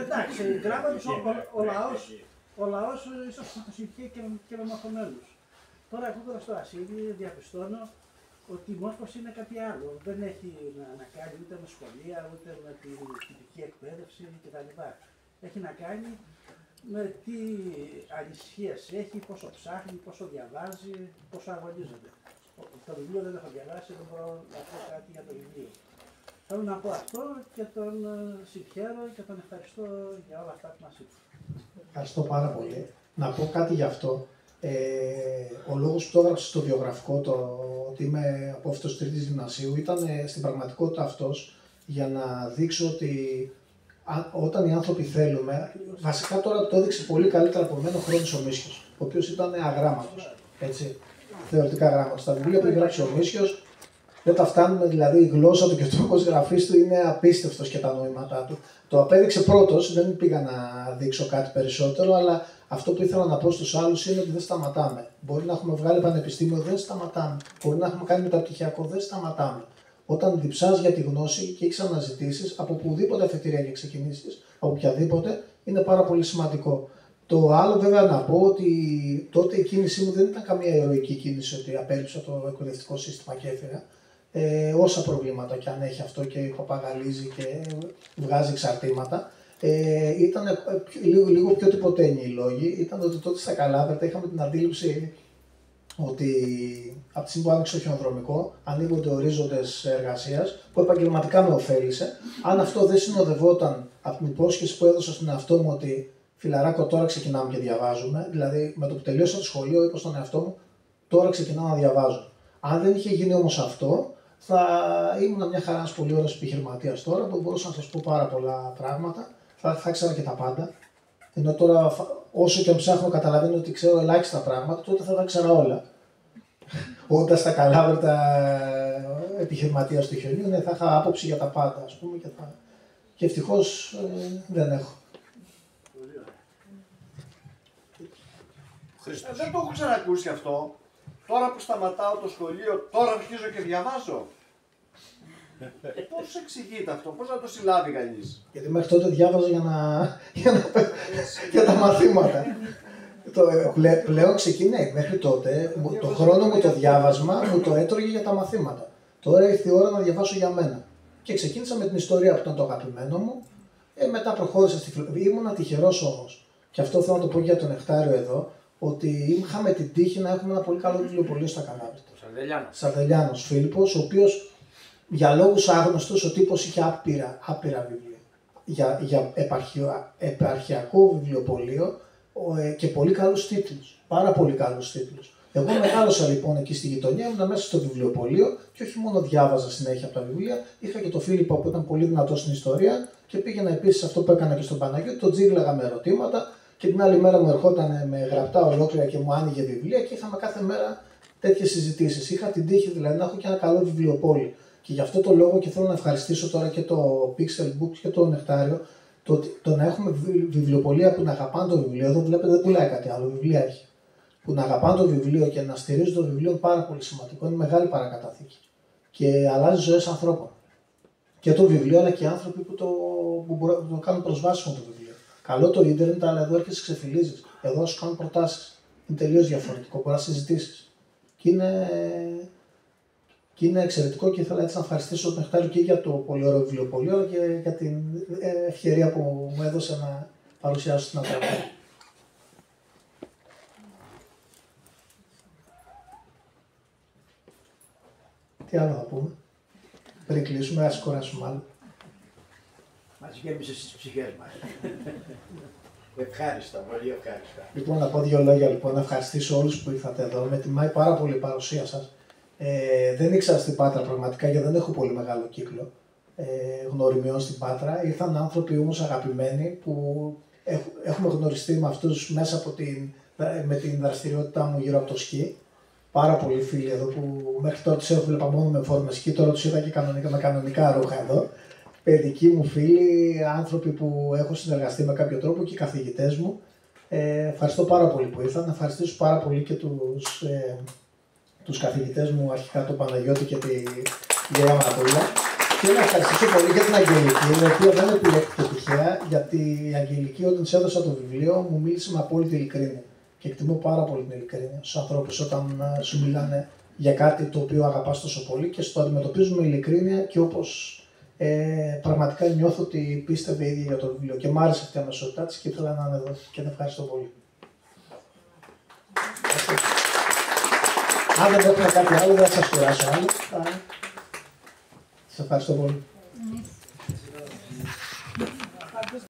Speaker 8: Εντάξει, γράμματος ο λαός ίσως θα συμφιεί και με μορφωμένους. Τώρα ακούγοντας το Βασίλη, διαπιστώνω ότι η μόρφωση είναι κάτι άλλο. Δεν έχει να κάνει ούτε με σχολεία, ούτε με την τυπική εκπαίδευση κτλ. Έχει να κάνει με τι ανησυχίες έχει, πόσο ψάχνει, πόσο διαβάζει, πόσο αγωνίζεται. Το βιβλίο δεν έχω διαβάσει, δεν μπορώ να πω κάτι για το βιβλίο. Θέλω να πω αυτό και τον συγχαίρω και τον ευχαριστώ για όλα αυτά που μας είπε.
Speaker 5: Ευχαριστώ πάρα πολύ. Να πω κάτι γι' αυτό. Ο λόγος που το έγραψα στο βιογραφικό, το ότι είμαι απόφοιτος τρίτης γυμνασίου, ήταν στην πραγματικότητα αυτός για να δείξω ότι όταν οι άνθρωποι θέλουμε, βασικά τώρα το έδειξε πολύ καλύτερα από μένα ο Χρόνης ο Μίσιος, ο οποίος ήταν αγράμματος, έτσι, θεωρητικά αγράμματος. Τα βιβλία που έχει γράψει ο Μίσιος δεν τα φτάνουμε, δηλαδή η γλώσσα του και ο τρόπος γραφής του είναι απίστευτος και τα νοήματά του. Το απέδειξε πρώτος, δεν πήγα να δείξω κάτι περισσότερο, αλλά Αυτό που ήθελα να πω στους άλλους είναι ότι δεν σταματάμε. Μπορεί να έχουμε βγάλει πανεπιστήμιο, δεν σταματάμε. Μπορεί να έχουμε κάνει μεταπτυχιακό, δεν σταματάμε. Όταν διψάς για τη γνώση και έχεις αναζητήσεις από οπουδήποτε αφετηρία και ξεκινήσεις, από οποιαδήποτε, είναι πάρα πολύ σημαντικό. Το άλλο βέβαια να πω ότι τότε η κίνησή μου δεν ήταν καμία ηρωική κίνηση ότι απέρριψα το εκπαιδευτικό σύστημα και έφερα. Όσα προβλήματα και αν έχει αυτό και παπαγαλίζει και βγάζει εξαρτήματα. Ήταν λίγο πιο τυποτένιοι οι λόγοι. Ήταν ότι τότε στα Καλάβρητα είχαμε την αντίληψη ότι από τη στιγμή που άνοιξε το χιονοδρομικό, ανοίγονται ορίζοντες εργασίας που επαγγελματικά με ωφέλισε. Αν αυτό δεν συνοδευόταν από την υπόσχεση που έδωσα στον εαυτό μου ότι φιλαράκο, τώρα ξεκινάμε και διαβάζουμε, δηλαδή με το που τελείωσα το σχολείο, είπα στον εαυτό μου, τώρα ξεκινάω να διαβάζω. Αν δεν είχε γίνει όμως αυτό, θα ήμουν μια χαρά ένας πολύ ωραίος επιχειρηματίας τώρα που μπορούσα να σας πω πάρα πολλά πράγματα. Θα ήξερα και τα πάντα. Ενώ τώρα, όσο και αν ψάχνω, καταλαβαίνω ότι ξέρω ελάχιστα πράγματα, τότε θα τα ήξερα όλα. Όταν στα Καλάβρητα επιχειρηματίας του χιονιού, ναι, θα είχα άποψη για τα πάντα, ας πούμε, και ευτυχώς δεν έχω.
Speaker 9: Δεν το έχω ξανακούσει αυτό. Τώρα που σταματάω το σχολείο, τώρα αρχίζω και διαβάζω. Πώς εξηγείται αυτό, πώς να το συλλάβει κανείς?
Speaker 5: Γιατί μέχρι τότε διάβαζα για τα μαθήματα. Πλέον ξεκινάει. Μέχρι τότε το χρόνο μου το διάβασμα μου το έτρωγε για τα μαθήματα. Τώρα ήρθε η ώρα να διαβάσω για μένα. Και ξεκίνησα με την ιστορία που ήταν το αγαπημένο μου. Μετά προχώρησα στη φιλοσοφία. Ήμουν τυχερός όμως. Και αυτό θέλω να το πω για τον Νεκτάριο εδώ. Ότι είχαμε την τύχη να έχουμε ένα πολύ καλό βιβλιοπωλείο στα Καλάβρητα. Σαρδελιάνος Φίλιππος, ο οποίος για λόγους άγνωστους ο τύπος είχε άπειρα βιβλία. Για επαρχιακό βιβλιοπωλείο και πολύ καλούς τίτλους. Πάρα πολύ καλούς τίτλους. Εγώ μεγάλωσα λοιπόν εκεί στη γειτονιά, ήμουν μέσα στο βιβλιοπωλείο και όχι μόνο διάβαζα συνέχεια από τα βιβλία, είχα και τον Φίλιππο που ήταν πολύ δυνατός στην ιστορία και πήγαινα επίσης αυτό που έκανα και στον Παναγιώτη, τον τζίγλαγα με ερωτήματα. Και την άλλη μέρα μου ερχόταν με γραπτά ολόκληρα και μου άνοιγε βιβλία και είχαμε κάθε μέρα τέτοιες συζητήσεις. Είχα την τύχη δηλαδή να έχω και ένα καλό βιβλιοπόλι. Και γι' αυτό το λόγο και θέλω να ευχαριστήσω τώρα και το Pixel Books και το Νεκτάριο. Το να έχουμε βιβλιοπωλεία που να αγαπάνε το βιβλίο, εδώ βλέπετε δεν πουλάει κάτι άλλο, βιβλία έχει. Που να αγαπάνε το βιβλίο και να στηρίζουν το βιβλίο είναι πάρα πολύ σημαντικό, είναι μεγάλη παρακαταθήκη. Και αλλάζει ζωές ανθρώπων. Και το βιβλίο αλλά και οι άνθρωποι που το κάνουν προσβάσιμο το βιβλίο. Καλό το ίντερνετ, αλλά εδώ έρχεσαι ξεφυλίζεις. Εδώ σου κάνουν προτάσεις. Είναι τελείως διαφορετικό, μπορεί να συζητήσεις. Και είναι εξαιρετικό και ήθελα έτσι να ευχαριστήσω τον Νεκτάριο και για το πολύ ωραίο βιβλιοπωλείο, αλλά και για την ευκαιρία που μου έδωσε να παρουσιάσω την Ατραπή. Τι άλλο θα πούμε, πριν κλείσουμε, ας κουράσουμε άλλο.
Speaker 8: Μας γέμισε στις ψυχές μας. Ευχάριστα, πολύ ευχάριστα.
Speaker 5: Λοιπόν, να πω δύο λόγια λοιπόν, να ευχαριστήσω όλους που ήρθατε εδώ. Με τιμάει πάρα πολύ η παρουσία σας. Δεν ήξερα στην Πάτρα πραγματικά γιατί δεν έχω πολύ μεγάλο κύκλο γνωριμιών στην Πάτρα. Ήρθαν άνθρωποι όμως αγαπημένοι που έχουμε γνωριστεί με αυτούς μέσα με την δραστηριότητά μου γύρω από το σκι. Πάρα πολλοί φίλοι εδώ που μέχρι τώρα τους έβλεπα μόνο με φόρμες σκι, τώρα τους είδα και με κανονικά ρούχα εδώ. Παιδικοί μου φίλοι, άνθρωποι που έχω συνεργαστεί με κάποιο τρόπο και οι καθηγητές μου. Ευχαριστώ πάρα πολύ που ήρθαν. Να ευχαριστήσω πάρα πολύ και τους καθηγητές μου, αρχικά τον Παναγιώτη και τη Γεια Ανατολία. Και να ευχαριστήσω πολύ και την Αγγελική, η οποία δεν επιλέχθηκε τυχαία, γιατί η Αγγελική όταν της έδωσα το βιβλίο μου μίλησε με απόλυτη ειλικρίνεια. Και εκτιμώ πάρα πολύ την ειλικρίνεια στους ανθρώπους όταν σου μιλάνε για κάτι το οποίο αγαπάς τόσο πολύ και στο αντιμετωπίζουν με ειλικρίνεια και όπως πραγματικά νιώθω ότι πίστευε η ίδια για το βιβλίο. Και μ' άρεσε αυτή η αμεσότητά της και ήθελα να είναι εδώ. Και την ευχαριστώ πολύ. Αν δεν έχουμε κάτι άλλο, δεν θα σας κουράσω άλλο. Σας ευχαριστώ πολύ.